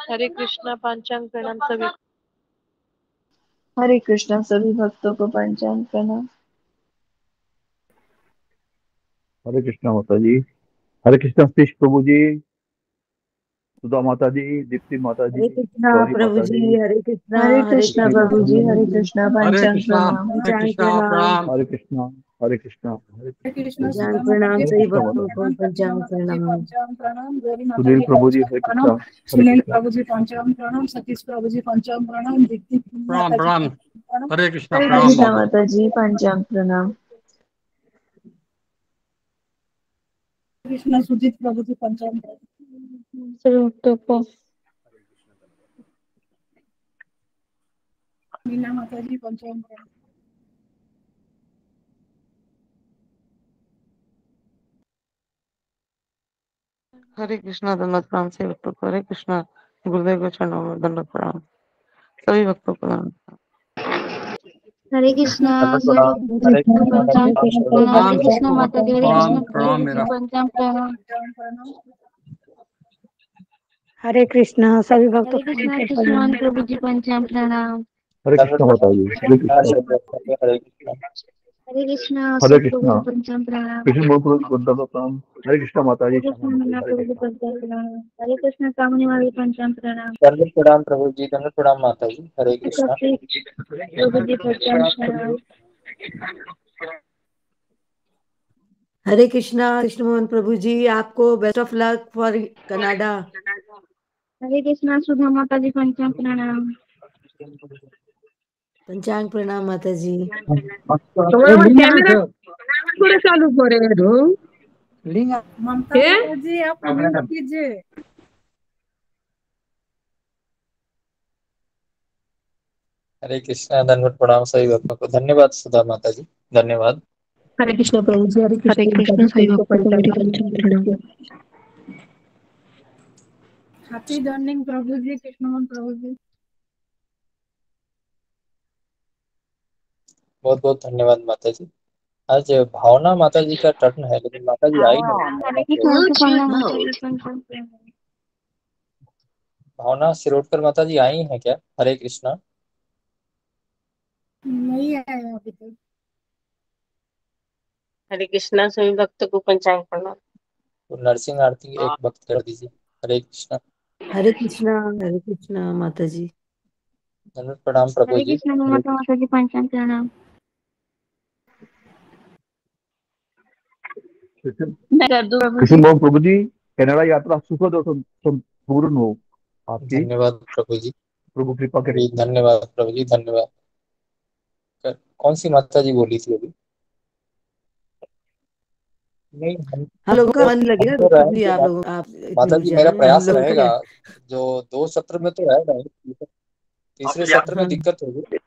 हरे कृष्णा पांचांग प्रणाम सभी। हरे कृष्णा सभी भक्तों को पंचांग प्रणाम। हरे कृष्णा माता जी। हरे कृष्णा सतीश प्रभु जी, सुधा माता जी, दीप्ति माता जी, हरे कृष्णा गौरी प्रभु माता जी, जी, हरे कृष्णा, हरे हरे कृष्णा लक्ष्मी कृष्णा प्रभु माता जी, जी। प्रभु हरे जी। कृष्णा हरे पंचांग कृष्णा। प्रणाम। हरे पंचांग कृष्णा प्रणाम। प्रणाम। हरे कृष्णा। हरे कृष्णा। हरे हरे कृष्णा पंचांग सुधा माता प्रणाम जी हरे सही कृष्णा पंचांग माता भक्तों जी। को प्रणाम, कपिला पंचांग माता जी प्रणाम। पंचांग प्रणाम, गौरी माता सुनील जी प्रभु जी, हरे पंचांग प्रणाम, कृष्णा। हरे सुनील कृष्णा। प्रभु जी पंचांग प्रणाम, सतीश प्रभु जी पंचांग प्रणाम, दीप्ति प्रणाम माता जी प्रणाम। पंचांग प्रणाम, हरे कृष्णा हरे प्रणाम कृष्णा माता। माता जी पंचांग प्रणाम। कृष्णा सुजीत प्रभु जी पंचांग प्रणाम, सभी भक्तों को मीना माता जी पंचांग प्रणाम। हरे कृष्णा दंडवत प्रणाम सभी भक्तों को। हरे कृष्णा गुरुदेव को चरणों में दंडवत प्रणाम सभी भक्तों को। हरे कृष्णा दंडवत गुरु प्रणाम। हरे कृष्णा पंचांग दंडवत प्रणाम, प्रणाम हरे प्रणाम कृष्णा सबको। माता जी, हरे मीना प्रणाम कृष्णा माता जी प्रणाम प्रभु जी मेरा। पंचांग प्रणाम। पंचांग प्रणाम, हरे कृष्णा सभी भक्तों हरे को कृष्णा पंचांग कृष्ण प्रणाम। प्रभु जी पंचांग प्रणाम। हरे कृष्णा माता जी। हरे कृष्णा। हरे कृष्णा। हरे कृष्णा हरे अशोक प्रभु कृष्णा। जी पंचांग प्रणाम। कृष्ण प्रभु को दंडवत प्रणाम। हरे कृष्णा माता जी, हरे श्यामा कृष्ण माता जी, मीना हरे प्रभु जी कृष्णा। पंचांग प्रणाम। हरे कृष्ण कामनी वाली पंचांग प्रणाम। दंडवत प्रणाम प्रभु जी, दंडवत प्रणाम माता जी। हरे कृष्णा। कपिल प्रभु जी पंचांग प्रणाम। हरे कृष्णा कृष्ण मोहन प्रभु जी, आपको best of luck for Canada. Hare Krishna Sudha Mata ji पंचांग प्रणाम। पंचांग प्रणाम माता जी। তোমার আমার ক্যামেরা করে চালু করে রো ममता কে माता जी आप म्यूट कीजिए। हरे कृष्णा दंडवत प्रणाम सभी भक्तों को। धन्यवाद सुधा माता जी, धन्यवाद। हरे कृष्ण प्रभु जी, हरे हरे कृष्ण कृष्ण सभी सभी को भक्तों को मेरी पंचांग पंचांग प्रणाम। हैप्पी जर्निंग प्रभु जी, कृष्णमोहन प्रभु जी। बहुत बहुत धन्यवाद माता जी। आज भावना माता जी का टर्न है, लेकिन माता जी आई नहीं हरे भावना कृष्ण सिरोडकर। सुपर्णा माता जी पंचांग प्रणाम। भावना सिरोडकर माता जी आई हैं क्या? हरे कृष्णा। नहीं आया अभी तक। हरे कृष्णा सभी भक्तों को पंचांग प्रणाम। तो नरसिंह आरती एक भक्त कर दीजिए। हरे कृष्णा। हरे कृष्णा माता जी। दंडवत प्रणाम प्रभु हरे जी। कृष्ण हरे माता जी पंचांग प्रणाम। मैं कर दूं प्रभु कृष्ण जी। मोहन प्रभु जी, कनाडा यात्रा सुखद और संपूर्ण हो आपकी। धन्यवाद प्रभु जी। प्रभु कृपा करे। जी धन्यवाद प्रभु जी, धन्यवाद। कौन सी माता जी बोली थी अभी? नहीं, हम हम लोगों का मन हम लगेगा तो भी, रहेंगे आप लोगों आप इतनी माता दूर जी। जा मेरा रहे हैं, हम प्रयास लोगों का रहेगा, क्या। जो 2 सत्र में तो रहेगा ही, तीसरे सत्र में हाँ दिक्कत होगी तो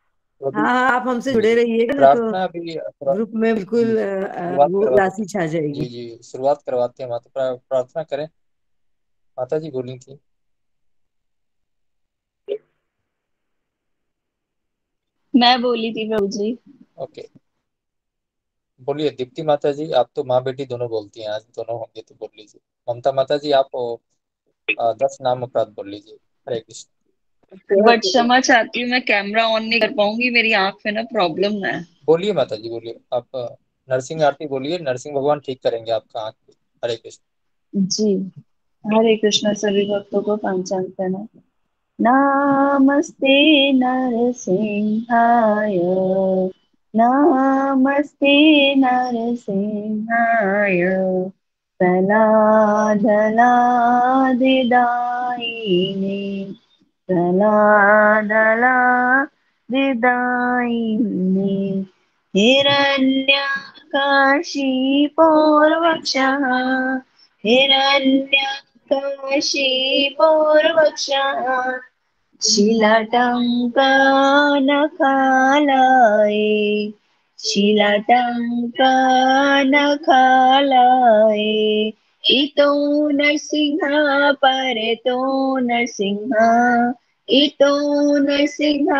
अभी। हाँ, आप हमसे जी जुड़े जी, रहिएगा ना, तो प्रार्थना अभी ग्रुप में जी बिल्कुल शुरुआत वो करवा। राशि छा जी जाएगी। जी, शुरुआत करवाते हैं माता। प्रार्थना करें। माता जी बोली थी। मैं बोली थी प्रभु जी। ओके, बोलिए दीप्ति माता जी। आप तो माँ बेटी दोनों बोलती हैं, आज दोनों होंगे तो बोल लीजिए। ममता माता जी आप 10 नाम अपराध बोल लीजिए। हरे कृष्ण। बट क्षमा चाहती हूँ, मैं कैमरा ऑन नहीं कर पाऊंगी, मेरी आंख में ना प्रॉब्लम है। बोलिए माता जी, बोलिए आप। नरसिंह आरती बोलिए, नरसिंह भगवान ठीक करेंगे आपका आंख भी। हरे कृष्ण। जी। हरे कृष्णा सभी भक्तों को पंचांग प्रणाम। नमस्ते नरसिंहाय, नमस्ते नरसिंहाय, प्रह्लादलादिदायिने, प्रह्लादलादिदायिने, हिरण्यकाशीपोर्वक्षः, हिरण्यकाशीपोर्वक्षः, शिलाटङ्कानखालाय, शिलाटङ्कानखालाय, इतो नरसिंह परतो नरसिंह, इतो नरसिंह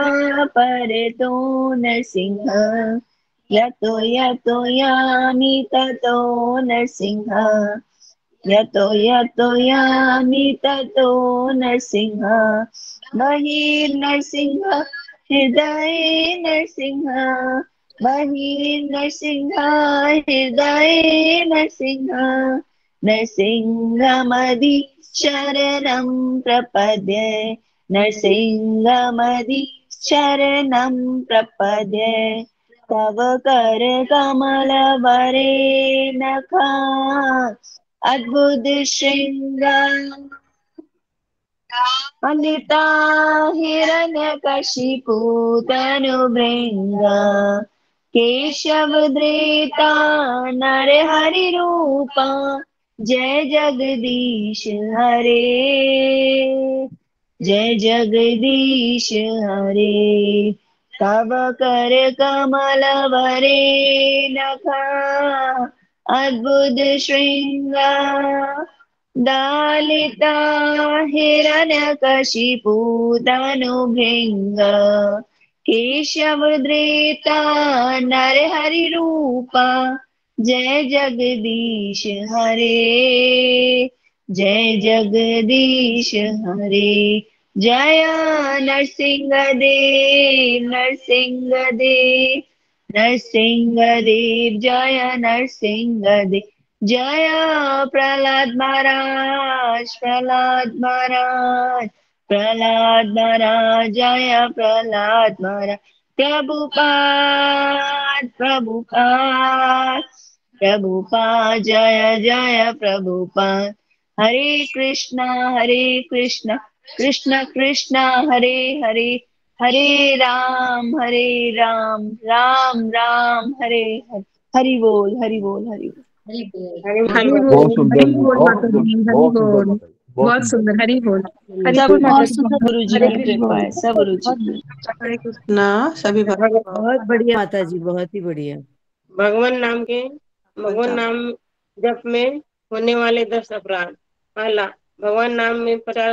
परतो नरसिंह, यतो यतो यामि ततो नरसिंह, यतो यतो यामि ततो नरसिंह बहिर्नरसिंह हृदये नरसिंह बहिर्नरसिंह हृदये नरसिंह नरसिंहमदि शरणं प्रपद्ये नरसिंहमदि शरणं प्रपद्ये तव कर कमल वरे नखा अद्भुत श्रृंगार अनिता हिरण्यकशिपु तनुभृंगा केशव धृता नरहरि रूपा जय जगदीश हरे जय जगदीश हरे तव कर कमल वरे नखा अद्भुत श्रृंगार दालिता हिरण्यकशिपु तनुभृंगा केशवधृता नरहरि रूपा जय जगदीश हरे जय जगदीश हरे जय नरसिंहदेव नरसिंहदेव नरसिंहदेव जय नरसिंहदेव जय प्रहलाद महाराज प्रहलाद महाराज प्रहलाद महाराज जय प्रहलाद महाराज प्रभुपाद प्रभुपाद प्रभुपाद जय जय प्रभुपाद हरे कृष्णा कृष्ण कृष्ण हरे हरे हरे राम राम राम हरे हरे हरि बोल हरि बोल हरि बोल हरि बहुत बोल सुंदर हरि बोल बहुत माता जी सुंदर हरि बहुत सुंदर बोल माता जी बहुत सुंदर हरि बोल सब बहुत सुंदर गुरु जी की कृपा है सब गुरु जी की हरे कृष्णा सभी भक्त बहुत बढ़िया माता जी, बहुत ही बढ़िया। भगवान नाम जप में होने वाले 10 अपराध। पहला, भगवान नाम में प्रचार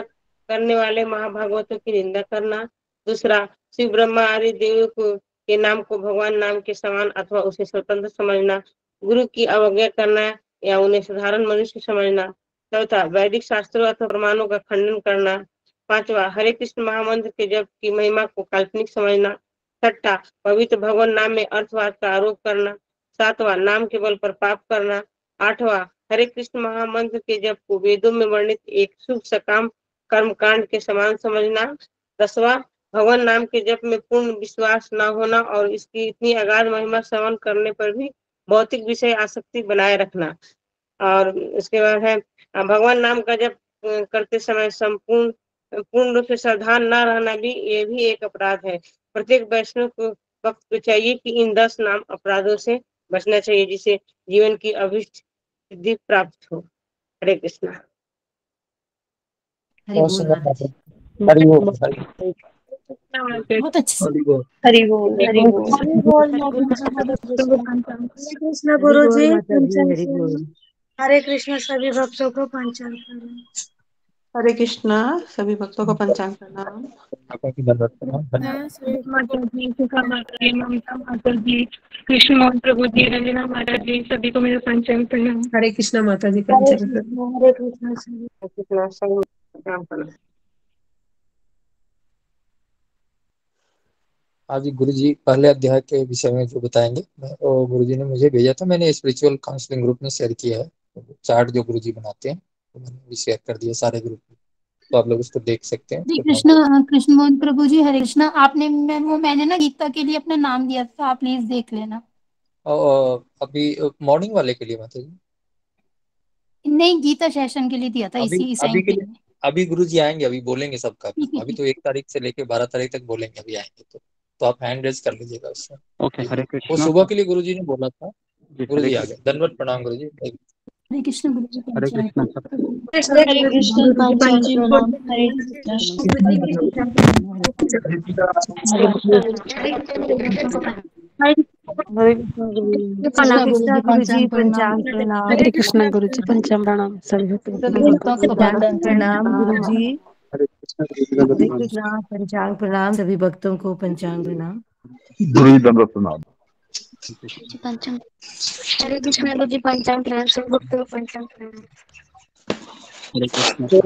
करने वाले महाभागवतों की निंदा करना। दूसरा, शिव ब्रह्मा आदि देवों के नाम को भगवान नाम के समान अथवा उसे स्वतंत्र समझना। गुरु की अवज्ञा करना या उन्हें साधारण मनुष्य समझना। चौथा, वैदिक शास्त्रों अथवा प्रमाणों का खंडन करना। पांचवा, हरे कृष्ण महामंत्र के जप की महिमा को काल्पनिक समझना। छठा, पवित्र भगवान नाम में अर्थवाद का आरोप करना। सातवां, नाम के बल पर पाप करना। आठवां, हरे कृष्ण महामंत्र के जप को वेदों में वर्णित एक शुभ सकाम कर्मकांड के समान समझना। 10वां, भगवान नाम के जप में पूर्ण विश्वास न होना और इसकी इतनी अगाध महिमा श्रवण करने पर भी भौतिक विषय आसक्ति बनाए रखना। और इसके बाद है भगवान नाम का जप करते समय पूर्ण रूप से सावधान न रहना भी ये भी एक अपराध है। प्रत्येक वैष्णव को वक्त को चाहिए कि इन 10 नाम अपराधों से बचना चाहिए जिससे जीवन की अभिष्ट सिद्धि प्राप्त हो। हरे कृष्णा। हरि बहुत बोल सुंदर माता जी। हरि बोल हरि बहुत अच्छे हरि बोल हरि बोल हरि बोल हरि बोल हरे माता जी हरे कृष्ण हरे कृष्ण हरि गुरु बोल जी माता जी, पंचांग हरि बोल। शरण। हरे कृष्ण सभी भक्तों को पंचांग शरण। हरे कृष्णा सभी भक्तों को पंचांग प्रणाम। माता की दंडवत प्रणाम धन्यवाद। मैं सुरेख माता जी, सुखा माता जी, ममता माता जी, कृष्ण मोहन प्रभु जी, रंजना माता जी, सभी को मेरा पंचांग प्रणाम। हरे कृष्णा माता जी हरे पंचांग प्रणाम। कृष्ण हरे कृष्ण सभी हरे कृष्णा सभी प्रणाम प्रणाम। आज गुरु जी पहले अध्याय के विषय में जो बताएंगे वो गुरु जी ने मुझे भेजा था, मैंने स्पिरिचुअल काउंसलिंग ग्रुप में शेयर किया है। चार्ट जो गुरु जी बनाते हैं तो मैंने भी शेयर कर दिया सारे ग्रुप में, तो आप लोग उसको देख सकते हैं। हरे कृष्ण कृष्ण मोहन प्रभु जी हरे कृष्ण। आपने मैंने ना गीता के लिए अपना नाम दिया था, आप प्लीज देख लेना। और अभी मॉर्निंग वाले के लिए माता जी नहीं, गीता सेशन के लिए दिया था, अभी इसी अभी के साइंटिफिक लिए में। अभी गुरु जी आएंगे, अभी बोलेंगे सबका भी। ठीक है अभी ठीक। तो 1 तारीख से लेके 12 तारीख तक बोलेंगे, अभी आएंगे तो आप हैंड रेज कर लीजिएगा उससे। ओके हरे वो कृष्णा सुबह के लिए गुरु जी ने बोला था। जी गुरु हरे जी आ गए, दंडवत प्रणाम गुरु जी। हरे कृष्ण गुरु जी हरे पंचांग कृष्णा सब हरे कृष्ण पंचांग प्रणाम हरे कृष्ण हरे कृष्णा कृष्ण गुरु जी गुरु जी पंचांग प्रणाम। पंचांग प्रणाम। हरे कृष्ण गुरु जी पंचांग प्रणाम। सभी सभी भक्तों को पंचांग प्रणाम गुरु जी। हरे कृष्णा गुरु जी दंडवत हरे प्रणाम। कृष्णा पंचांग प्रणाम, सभी भक्तों को पंचांग प्रणाम। गुरु जी दंडवत प्रणाम। जी पंचांग हरे कृष्ण गुरु जी पंचांग प्रणाम सभी भक्तों को पंचांग प्रणाम। हरे कृष्ण हरे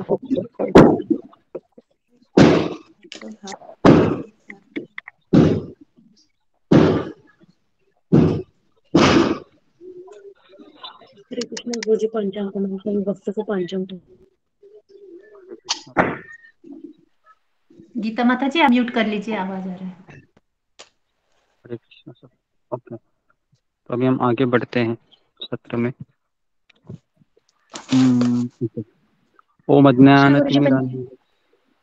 कृष्ण गुरु जी पंचांग प्रणाम सभी भक्तों को पंचांग गीता माता जी आप म्यूट कर लीजिए, आवाज आ रहा है। हरे कृष्ण सब। ओके, तो अभी हम आगे बढ़ते हैं सत्र में। ठीक है। ओम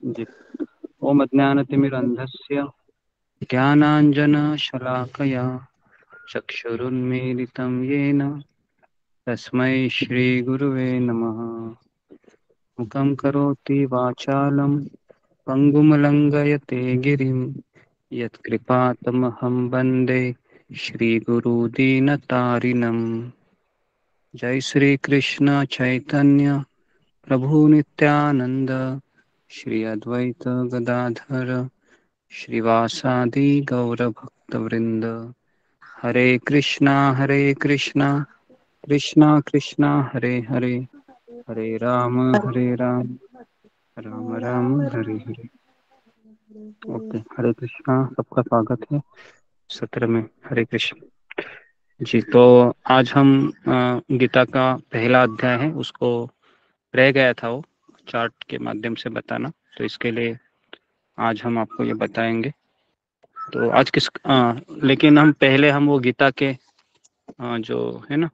जी ओम अज्ञानतिमिरन्धस्य ज्ञानाञ्जनशलाकया चक्षुरुन्मीलितं येन तस्मै श्रीगुरुवे नमः। मुखं करोति वाचालं पङ्गुमलङ्घयते गिरिं यत्कृपातमहं वन्दे श्रीगुरुदीनतारिणम्। जय श्री कृष्ण चैतन्य प्रभु नित्यानंद श्री अद्वैत गदाधर श्रीवासादि गौर भक्तवृंद। हरे कृष्णा कृष्णा कृष्णा हरे हरे, हरे राम राम राम हरे हरे। ओके, हरे कृष्णा, सबका स्वागत है सत्र में। हरे कृष्ण जी। तो आज हम गीता का पहला अध्याय है, उसको रह गया था वो चार्ट के माध्यम से बताना, तो इसके लिए आज हम आपको ये बताएंगे। तो आज लेकिन हम पहले हम वो गीता के जो है ना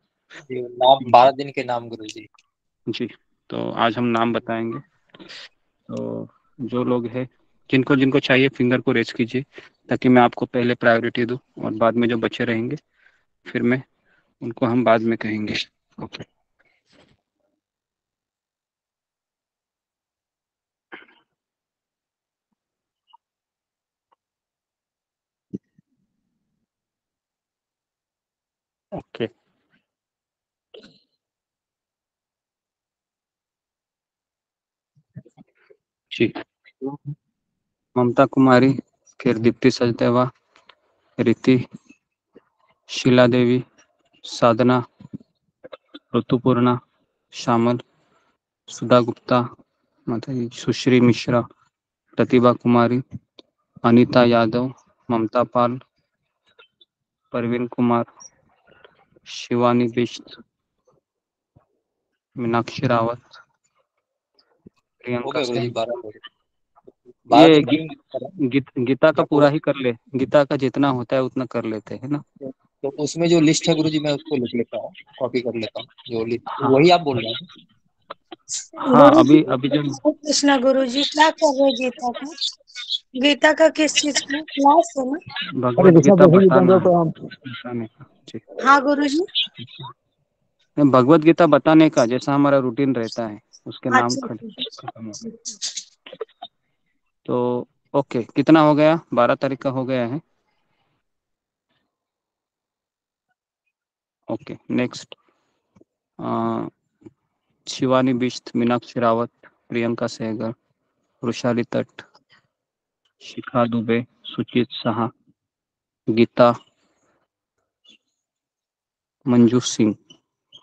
नाम 12 दिन के नाम गुरु जी। तो आज हम नाम बताएंगे। तो जो लोग हैं जिनको जिनको चाहिए फिंगर को रेज कीजिए, ताकि मैं आपको पहले प्रायोरिटी दूं, और बाद में जो बचे रहेंगे फिर मैं उनको हम बाद में कहेंगे। ओके ओके जी। ममता कुमारी, फिर दीप्ति सचदेवा, रीति, शीला देवी, साधना, ऋतुपूर्णा, श्यामल, सुधा गुप्ता, माता जी, सुश्री मिश्रा, प्रतिभा कुमारी, अनीता यादव, ममता पाल, परवीन कुमार, शिवानी बिष्ट, मीनाक्षी रावत, प्रियंका गुरु जी सिंह। 12 हो गए। ये 12 दिन गीता का पूरा ही कर ले, गीता का जितना होता है उतना कर लेते हैं ना। तो उसमें जो लिस्ट है गुरु जी, मैं उसको लिख लेता हूँ, कॉपी कर लेता हूँ जो लिस्ट। हाँ वही आप बोल रहे हैं? हाँ, अभी जो कृष्णा गुरु जी क्या कर रहे गीता का? गीता का किस चीज का क्लास है ना? भगवत गीता बताना का जी। हाँ गुरु जी। भगवत गीता बताने का जैसा हमारा रूटीन रहता है, उसके नाम अच्छा खत्म हो गए। तो ओके, कितना हो गया? 12 तारीख का हो गया है। ओके, नेक्स्ट शिवानी बिष्ट, मीनाक्षी रावत, प्रियंका सहगल, वृषाली तट, शिखा दुबे, सुचित साहा, गीता, मंजू सिंह,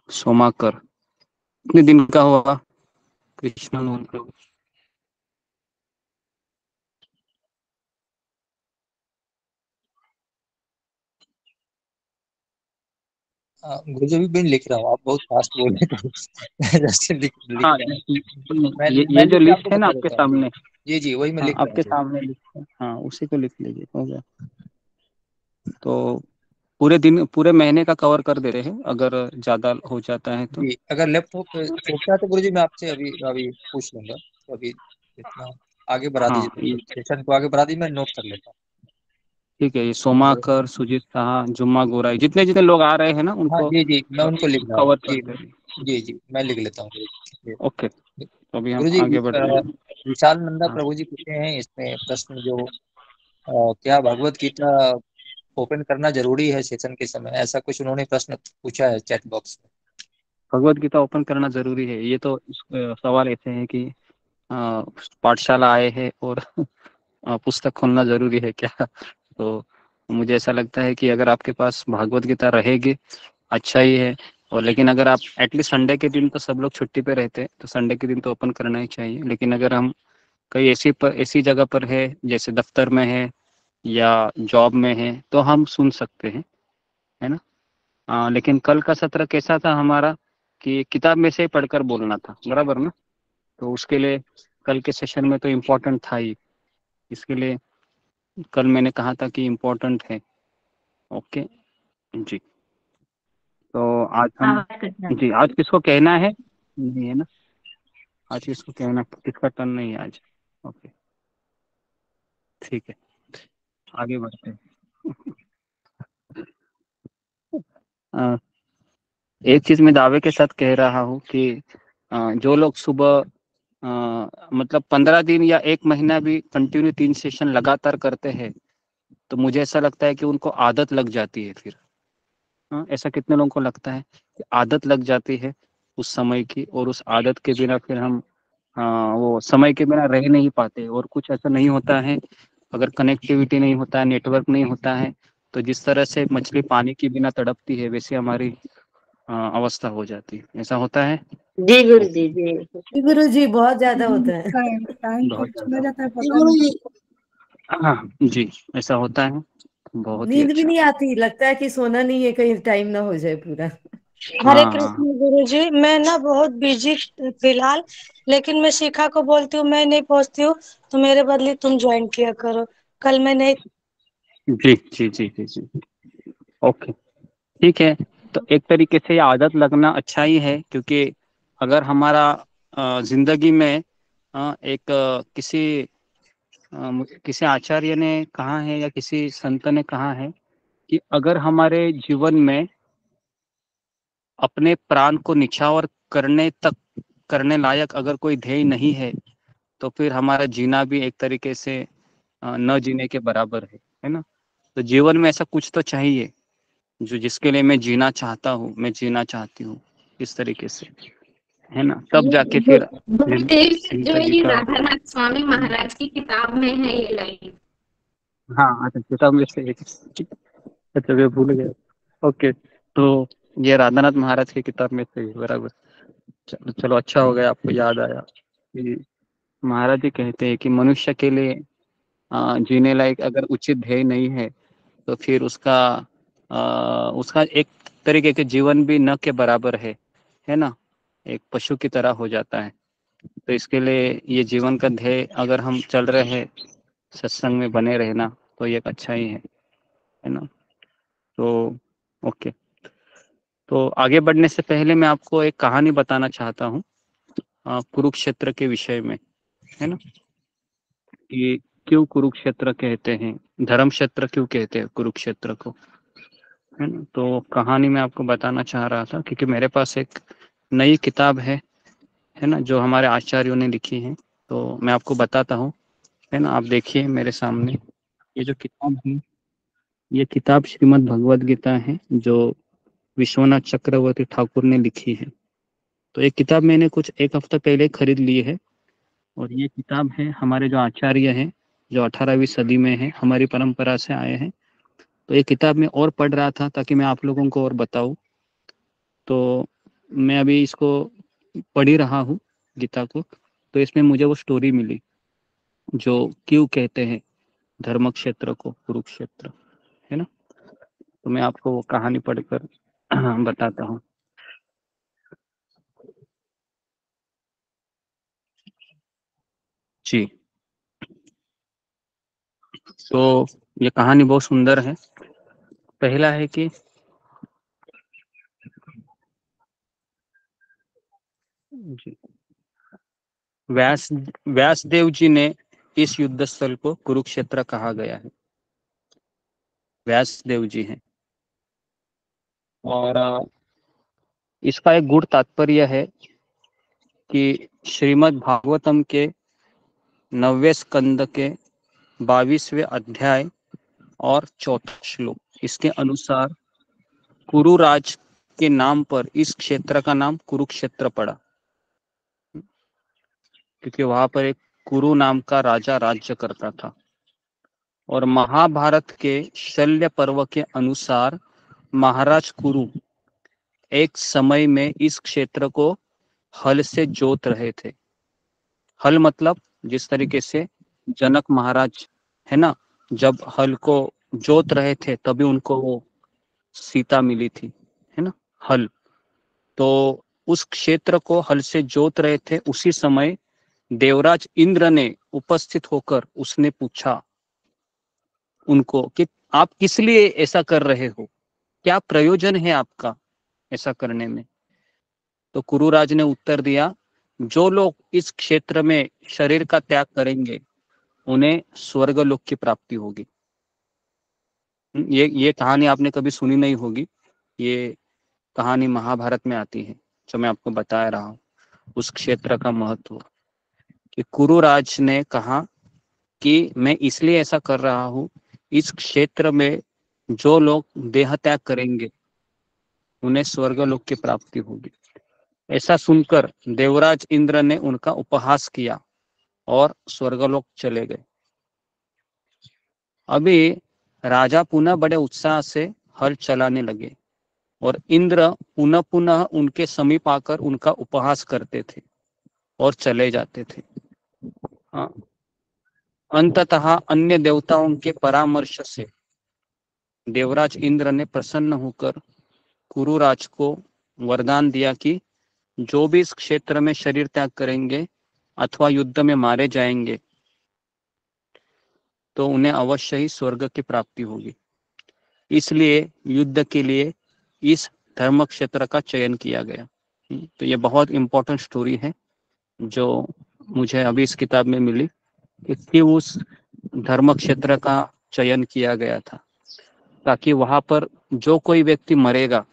सोमाकर। कितने दिन का हुआ? कृष्ण मोहन प्रभु। गुरु जी भी लिख रहा हूँ, आप बहुत फास्ट बोल रहे हैं तो जैसे लिख हाँ, रहा हूँ। ये मैं जो लिख के लिस्ट आपको है ना बता आपके देता हूँ। सामने, जी जी, वही मैं हाँ लिख रहा आपके हूँ। सामने लिस्ट है, हाँ उसी को लिख लीजिए, हो गया। तो पूरे दिन पूरे महीने का कवर कर दे रहे हैं, अगर ज्यादा हो जाता है तो। जी, अगर लेफ्ट छूटता है तो गुरु जी मैं आपसे अभी अभी पूछ लूंगा। तो अभी इतना आगे बढ़ा हाँ दीजिए, सेशन को आगे बढ़ा दीजिए, मैं नोट कर लेता हूँ। ठीक है, ये सोमाकर, सुजीत साहा, जुम्मा गोराई, जितने जितने लोग आ रहे हैं ना हाँ उनको जी जी, मैं उनको लिख रहा हूँ। कवर जी कर दे रहे हैं। जी जी, मैं लिख लेता हूँ। ओके, तो अभी हम गुरु जी, आगे बढ़ते हैं। विशाल नंदा हाँ। प्रभु जी पूछे हैं इसमें प्रश्न जो क्या भगवत गीता ओपन करना जरूरी है सेशन के समय, ऐसा कुछ उन्होंने प्रश्न पूछा है चैट बॉक्स में। भगवत गीता ओपन करना जरूरी है, ये तो सवाल ऐसे है कि पाठशाला आए हैं और पुस्तक खोलना जरूरी है क्या? तो मुझे ऐसा लगता है कि अगर आपके पास भागवत गीता रहेगी अच्छा ही है, और लेकिन अगर आप एटलीस्ट संडे के दिन तो सब लोग छुट्टी पे रहते हैं, तो संडे के दिन तो ओपन करना ही चाहिए। लेकिन अगर हम कहीं ऐसी जगह पर है, जैसे दफ्तर में है या जॉब में है, तो हम सुन सकते हैं, है ना। लेकिन कल का सत्र कैसा था हमारा कि किताब में से ही पढ़कर बोलना था, बराबर ना। तो उसके लिए कल के सेशन में तो इम्पोर्टेंट था ही, इसके लिए कल मैंने कहा था कि इम्पोर्टेंट है। ओके जी। तो आज हम जी, आज किसको कहना है, नहीं है ना, आज किसको कहना, किसका टर्न नहीं है आज। ओके ठीक है, आगे बढ़ते हैं। एक चीज मैं दावे के साथ कह रहा हूँ कि जो लोग सुबह मतलब 15 दिन या 1 महीना भी कंटिन्यू 3 सेशन लगातार करते हैं, तो मुझे ऐसा लगता है कि उनको आदत लग जाती है फिर। ऐसा कितने लोगों को लगता है कि आदत लग जाती है उस समय की, और उस आदत के बिना फिर हम वो समय के बिना रह नहीं पाते। और कुछ ऐसा नहीं होता है, अगर कनेक्टिविटी नहीं होता है, नेटवर्क नहीं होता है, तो जिस तरह से मछली पानी के बिना तड़पती है, वैसे हमारी अवस्था हो जाती है। ऐसा होता है जी गुरु जी। जी गुरु जी, बहुत ज्यादा होता है। टाइम बहुत चला जाता है जी पता नहीं। जी, ऐसा होता है, बहुत ही नींद भी अच्छा। नहीं आती, लगता है कि सोना नहीं है, कहीं टाइम ना हो जाए पूरा। हरे हाँ कृष्ण गुरु जी, मैं ना बहुत बिजी फिलहाल, लेकिन मैं शिखा को बोलती हूँ मैं नहीं पहुँचती हूँ, तो मेरे बदले तुम ज्वाइन किया करो। कल मैं नहीं। जी जी जी जी जी, ओके ठीक है। तो एक तरीके से ये आदत लगना अच्छा ही है, क्योंकि अगर हमारा जिंदगी में एक किसी आचार्य ने कहा है या किसी संत ने कहा है कि अगर हमारे जीवन में अपने प्राण को निछावर करने लायक अगर कोई ध्येय नहीं है, तो फिर हमारा जीना भी एक तरीके से न जीने के बराबर है ना। तो जीवन में ऐसा कुछ तो चाहिए जो जिसके लिए मैं जीना चाहता हूँ, मैं जीना चाहती हूँ, इस तरीके से, है ना। तब जाके फिर जो जिंदगी ये का। राधानाथ स्वामी महाराज की किताब में है ये लाइन। हाँ अच्छा, किताब में से अच्छा मैं भूल गया। ओके, तो ये राधानाथ महाराज की किताब में से ही, बराबर। चलो चलो, अच्छा हो गया आपको याद आया कि महाराज जी कहते हैं कि मनुष्य के लिए जीने लायक अगर उचित ध्येय नहीं है, तो फिर उसका एक तरीके के जीवन भी न के बराबर है ना, एक पशु की तरह हो जाता है। तो इसके लिए ये जीवन का ध्येय अगर हम चल रहे हैं सत्संग में बने रहना, तो ये एक अच्छा ही है ना। तो ओके, तो आगे बढ़ने से पहले मैं आपको एक कहानी बताना चाहता हूँ कुरुक्षेत्र के विषय में, है ना। कि क्यों कुरुक्षेत्र कहते हैं, धर्म क्षेत्र क्यों कहते हैं कुरुक्षेत्र को, है ना। तो कहानी मैं आपको बताना चाह रहा था, क्योंकि मेरे पास एक नई किताब है ना, जो हमारे आचार्यों ने लिखी है। तो मैं आपको बताता हूँ, है ना। आप देखिए मेरे सामने ये जो किताब है, ये किताब श्रीमद् भगवद गीता है, जो विश्वनाथ चक्रवर्ती ठाकुर ने लिखी है। तो ये किताब मैंने कुछ 1 हफ्ता पहले खरीद ली है, और ये किताब है हमारे जो आचार्य हैं, जो 18वीं सदी में है, हमारी परंपरा से आए हैं। तो ये किताब मैं और पढ़ रहा था ताकि मैं आप लोगों को और बताऊं। तो मैं अभी इसको पढ़ ही रहा हूँ, गीता को। तो इसमें मुझे वो स्टोरी मिली जो क्यों कहते हैं धर्म क्षेत्र को कुरुक्षेत्र, है ना। तो मैं आपको वो कहानी पढ़कर बताता हूँ। जी, तो ये कहानी बहुत सुंदर है। पहला है कि जी, व्यासदेव जी ने इस युद्ध स्थल को कुरुक्षेत्र कहा गया है। व्यासदेव जी हैं, और इसका एक गूढ़ तात्पर्य है कि श्रीमद् भागवतम के 9वें स्कंद के 22वें अध्याय और 4था श्लोक, इसके अनुसार कुरुराज के नाम पर इस क्षेत्र का नाम कुरुक्षेत्र पड़ा, क्योंकि वहां पर एक कुरु नाम का राजा राज्य करता था। और महाभारत के शल्य पर्व के अनुसार महाराज कुरु एक समय में इस क्षेत्र को हल से जोत रहे थे। हल मतलब जिस तरीके से जनक महाराज है ना, जब हल को जोत रहे थे तभी उनको वो सीता मिली थी, है ना, हल। तो उस क्षेत्र को हल से जोत रहे थे। उसी समय देवराज इंद्र ने उपस्थित होकर उसने पूछा उनको कि आप किस लिए ऐसा कर रहे हो, क्या प्रयोजन है आपका ऐसा करने में। तो कुरुराज ने उत्तर दिया, जो लोग इस क्षेत्र में शरीर का त्याग करेंगे उन्हें स्वर्गलोक की प्राप्ति होगी। ये कहानी आपने कभी सुनी नहीं होगी, ये कहानी महाभारत में आती है, जो मैं आपको बता रहा हूँ उस क्षेत्र का महत्व। कि कुरुराज ने कहा कि मैं इसलिए ऐसा कर रहा हूँ, इस क्षेत्र में जो लोग देह त्याग करेंगे उन्हें स्वर्गलोक की प्राप्ति होगी। ऐसा सुनकर देवराज इंद्र ने उनका उपहास किया और स्वर्गलोक चले गए। अभी राजा पुनः बड़े उत्साह से हल चलाने लगे और इंद्र पुनः पुनः उनके समीप आकर उनका उपहास करते थे और चले जाते थे। हाँ। अंततः अन्य देवताओं के परामर्श से देवराज इंद्र ने प्रसन्न होकर कुरुराज को वरदान दिया कि जो भी इस क्षेत्र में शरीर त्याग करेंगे अथवा युद्ध में मारे जाएंगे तो उन्हें अवश्य ही स्वर्ग की प्राप्ति होगी। इसलिए युद्ध के लिए इस धर्म क्षेत्र का चयन किया गया। तो ये बहुत इंपॉर्टेंट स्टोरी है जो मुझे अभी इस किताब में मिली कि उस धर्म क्षेत्र का चयन किया गया था ताकि वहां पर जो कोई व्यक्ति मरेगा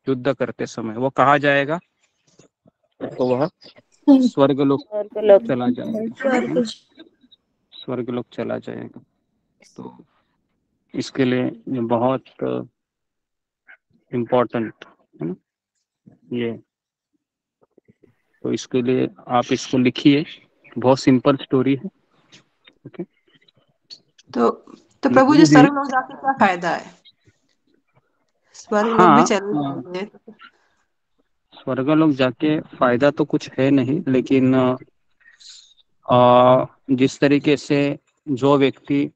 युद्ध करते समय वो कहाँ जाएगा, तो वह स्वर्गलोक चला जाएगा, स्वर्गलोक चला जाएगा। तो इसके लिए ये बहुत इम्पोर्टेंट है ना ये। तो इसके लिए आप इसको लिखिए, बहुत सिंपल स्टोरी है। ओके। तो प्रभु जी स्वर्गलोक जाके क्या फायदा है? स्वर्गलोक भी चले जाएंगे। स्वर्गलोक जाके फायदा तो कुछ है नहीं, लेकिन जिस तरीके से जो व्यक्ति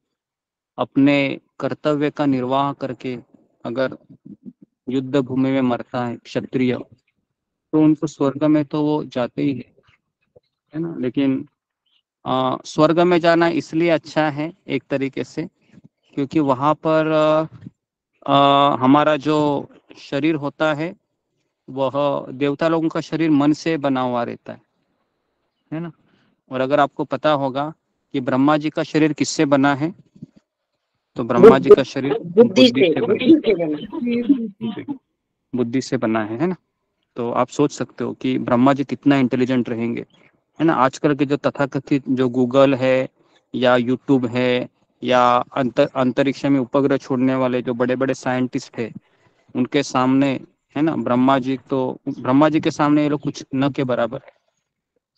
अपने कर्तव्य का निर्वाह करके अगर युद्ध भूमि में मरता है क्षत्रिय, तो उनको स्वर्ग में तो वो जाते ही है ना। लेकिन स्वर्ग में जाना इसलिए अच्छा है एक तरीके से क्योंकि वहां पर हमारा जो शरीर होता है वह देवता लोगों का शरीर मन से बना हुआ रहता है ना। और अगर आपको पता होगा कि ब्रह्मा जी का शरीर किससे बना है, तो ब्रह्मा जी का शरीर बुद्धि से बना है ना। तो आप सोच सकते हो कि ब्रह्मा जी कितना इंटेलिजेंट रहेंगे, है ना। आजकल के जो तथाकथित जो गूगल है या यूट्यूब है या अंतरिक्ष में उपग्रह छोड़ने वाले जो बड़े बड़े साइंटिस्ट है, उनके सामने है ना ब्रह्मा जी के सामने ये लोग कुछ न के बराबर है।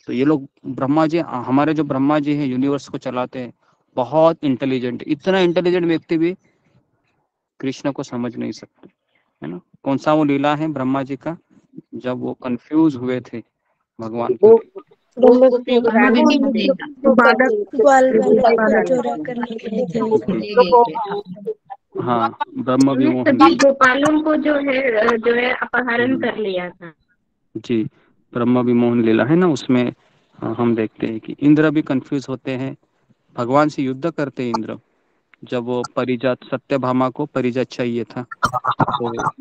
तो ये लोग ब्रह्मा जी, हमारे जो ब्रह्मा जी है यूनिवर्स को चलाते हैं, बहुत इंटेलिजेंट, इतना इंटेलिजेंट व्यक्ति भी कृष्ण को समझ नहीं सकते, है ना। कौन सा वो लीला है ब्रह्मा जी का, जब वो कंफ्यूज हुए थे भगवान को हाँ ब्रह्म विमोहन सभी गोपालों को जो है अपहरण कर लिया था। जी, ब्रह्म विमोहन लीला है ना, उसमें हम देखते हैं कि इंद्र भी कंफ्यूज होते हैं, भगवान से युद्ध करते हैं इंद्र। जब वो परिजात सत्यभामा को परिजात चाहिए था तो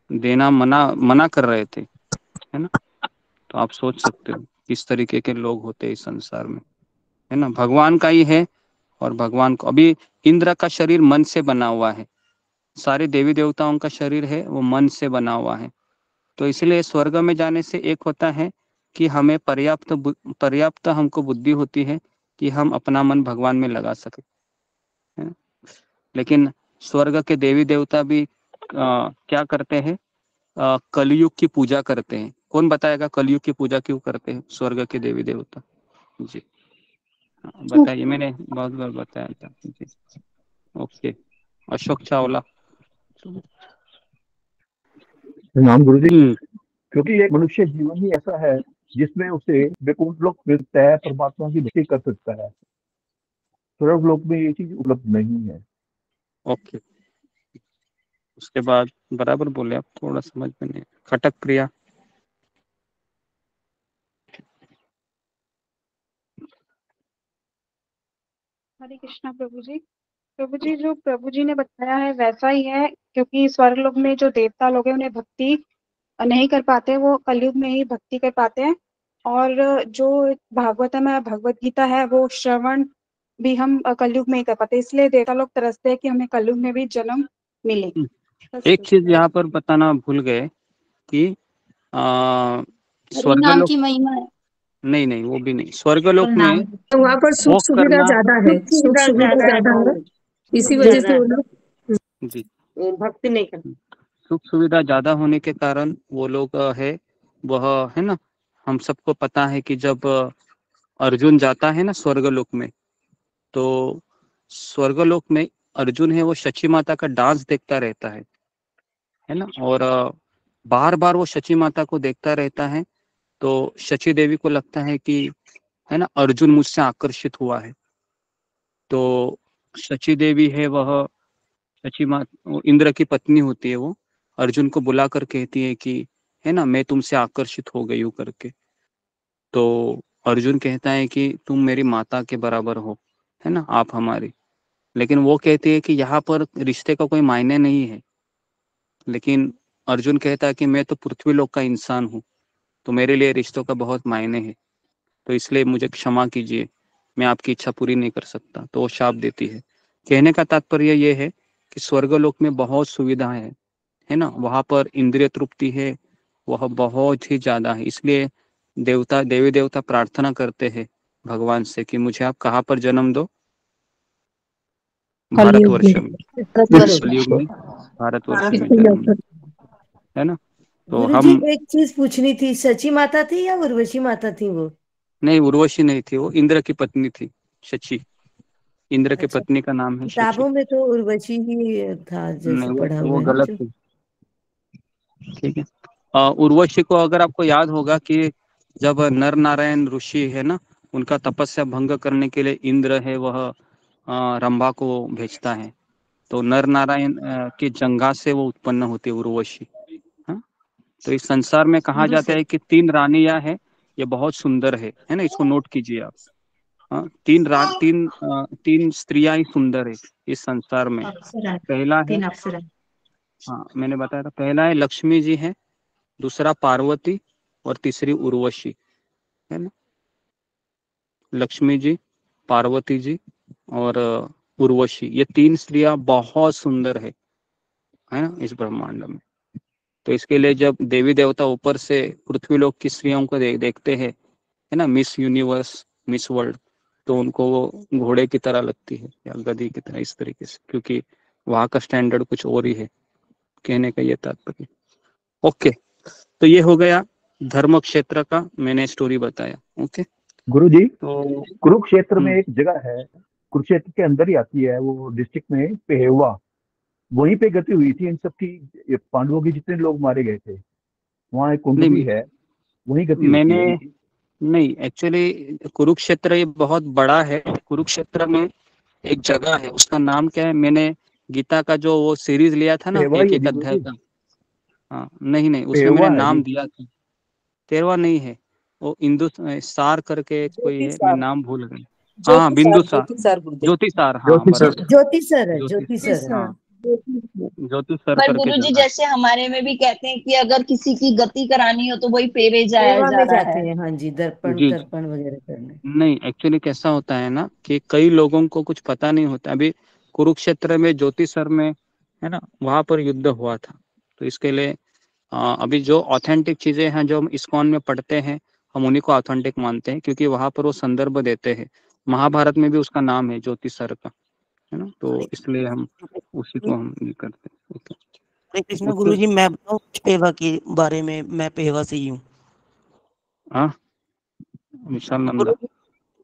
देना मना कर रहे थे, है ना। तो आप सोच सकते हो किस तरीके के लोग होते हैं इस संसार में, है ना। भगवान का ही है और भगवान को, अभी इंद्र का शरीर मन से बना हुआ है, सारे देवी देवताओं का शरीर है वो मन से बना हुआ है। तो इसलिए स्वर्ग में जाने से एक होता है कि हमें पर्याप्त हमको बुद्धि होती है कि हम अपना मन भगवान में लगा सके, है ना? लेकिन स्वर्ग के देवी देवता भी क्या करते हैं, कलयुग की पूजा करते हैं। कौन बताएगा कलयुग की पूजा क्यों करते हैं स्वर्ग के देवी देवता? जी बताइए, मैंने बहुत बार बताया था जी। ओके, अशोक चावला। नाम गुरुजी, क्योंकि एक मनुष्य जीवन ही ऐसा है जिसमें उसे वैकुंठ लोक मिलता है, परमात्मा की भक्ति कर सकता है। स्वर्ग लोक में ये चीज उपलब्ध नहीं है। ओके, उसके बाद बराबर बोले आप, थोड़ा समझ में नहीं। खटक क्रिया हरे कृष्णा प्रभु जी। प्रभु जी, जो प्रभु जी ने बताया है वैसा ही है, क्योंकि स्वर्ग लोक में जो देवता लोग हैं उन्हें भक्ति नहीं कर पाते, वो कलयुग में ही भक्ति कर पाते हैं। और जो भागवत में भगवत गीता है वो श्रवण भी हम कलयुग में ही कर पाते, इसलिए देवता लोग तरसते हैं कि हमें कलयुग में भी जन्म मिले। एक चीज यहाँ पर बताना भूल गए कि हरि स्वर्ग नाम लोक, की महिमा है। नहीं नहीं वो भी नहीं, स्वर्गलोक में तो वहाँ पर सुख वॉक सुविधा करना, ज्यादा है, सुख सुविधा ज्यादा है, इसी वजह से वो लोग जी भक्ति नहीं करते। सुख सुविधा ज्यादा होने के कारण वो लोग है वह, है ना, हम सबको पता है कि जब अर्जुन जाता है ना स्वर्गलोक में, तो स्वर्गलोक में अर्जुन है वो शची माता का डांस देखता रहता है ना, और बार बार वो शची माता को देखता रहता है। तो शची देवी को लगता है कि, है ना, अर्जुन मुझसे आकर्षित हुआ है। तो शची देवी है वह, शची माता इंद्र की पत्नी होती है, वो अर्जुन को बुलाकर कहती है कि, है ना, मैं तुमसे आकर्षित हो गई हूँ करके। तो अर्जुन कहता है कि तुम मेरी माता के बराबर हो, है ना, आप हमारी। लेकिन वो कहती है कि यहाँ पर रिश्ते का कोई मायने नहीं है। लेकिन अर्जुन कहता है कि मैं तो पृथ्वी लोक का इंसान हूँ, तो मेरे लिए रिश्तों का बहुत मायने है, तो इसलिए मुझे क्षमा कीजिए, मैं आपकी इच्छा पूरी नहीं कर सकता। तो वो शाप देती है। कहने का तात्पर्य ये है कि स्वर्गलोक में बहुत सुविधाएं है ना, वहाँ पर इंद्रिय तृप्ति है वह बहुत ही ज्यादा है। इसलिए देवी देवता प्रार्थना करते हैं भगवान से कि मुझे आप कहाँ पर जन्म दो, भारतवर्ष में, कलयुग में भारतवर्ष में जन्म दो, है ना। तो गुरुजी हम, एक चीज पूछनी थी, सची माता थी या उर्वशी माता थी वो? नहीं उर्वशी नहीं थी, वो इंद्र की पत्नी थी, शची। इंद्र की अच्छा, पत्नी का नाम है शची। किताबों में तो उर्वशी ही था जैसे नहीं पढ़ा वो हुआ है गलत जो। थी, ठीक है। उर्वशी को अगर आपको याद होगा कि जब नर नारायण ऋषि है ना, उनका तपस्या भंग करने के लिए इंद्र है वह रंभा को भेजता है। तो नर नारायण की जंगा से वो उत्पन्न होती है उर्वशी। हाँ? तो इस संसार में कहा जाता है कि 3 रानियां है, ये बहुत सुंदर है ना, इसको नोट कीजिए आप। हाँ, 3 स्त्रियां ही सुंदर है इस संसार में। पहला है, हाँ मैंने बताया था, पहला है लक्ष्मी जी है, दूसरा पार्वती और तीसरी उर्वशी, है ना। लक्ष्मी जी, पार्वती जी और उर्वशी, ये 3 स्त्रियां बहुत सुंदर है ना इस ब्रह्मांड में। तो इसके लिए जब देवी देवता ऊपर से पृथ्वी लोक की स्त्रियों को देखते हैं, है ना, मिस यूनिवर्स, मिस वर्ल्ड, तो उनको वो घोड़े की तरह लगती है या गधी की तरह, इस तरीके से, क्योंकि वहां का स्टैंडर्ड कुछ और ही है। कहने का ये तात्पर्य। ओके, तो ये हो गया धर्म क्षेत्र का, मैंने स्टोरी बताया। ओके गुरुजी, तो कुरुक्षेत्र में एक जगह है, कुरुक्षेत्र के अंदर ही आती है, वो डिस्ट्रिक्ट में पेहवा, वहीं पे गति हुई थी इन सब की, ये पांडवों के जितने लोग मारे गए थे, वहाँ एक कुंड भी है, वहीं गति होती मैंने है। नहीं, एक्चुअली कुरुक्षेत्र ये बहुत बड़ा है। कुरुक्षेत्र में एक जगह है, उसका नाम क्या है, मैंने गीता का जो वो सीरीज लिया था ना, पेहवा ही एक है एक जी अध्याय गुरुजी, का, हाँ नहीं नहीं, उसमें पेहवा मैंने है नाम जी। दिया था। तेरवा नहीं है वो, इंदु सार करके कोई है, मैं नाम भूल गई। हाँ बिंदुसार, ज्योतिसार, हाँ बराबर, ज्योति सर है, ज्योति ज्योति सर है। हाँ, ज्योति सर पर करके गुरुजी जगह। जैसे हमारे में भी कहते हैं कि अगर किसी की गति करानी हो तो वही पेवे जाया सेवा जा में रहा जाते है। हैं, हाँ जी, दर्पण जी तर्पण वगैरह करने। नहीं, एक्चुअली कैसा होता है ना कि कई लोगों को कुछ पता नहीं होता। अभी कुरुक्षेत्र में ज्योतिसर में, है ना, वहां पर युद्ध हुआ था। तो इसके लिए अभी जो ऑथेंटिक चीजें हैं जो हम इस्कॉन में पढ़ते हैं, हम उन्हीं को ऑथेंटिक मानते हैं, क्योंकि वहां पर वो संदर्भ देते हैं। महाभारत में भी उसका नाम है ज्योतिसर का, है ना, तो इसलिए हम उसी को हम ये करते हैं। ओके, हरे कृष्ण गुरुजी, मैं बताऊं पेवा के बारे में, मैं पेवा से ही हूँ। हाँ विशाल नंदा,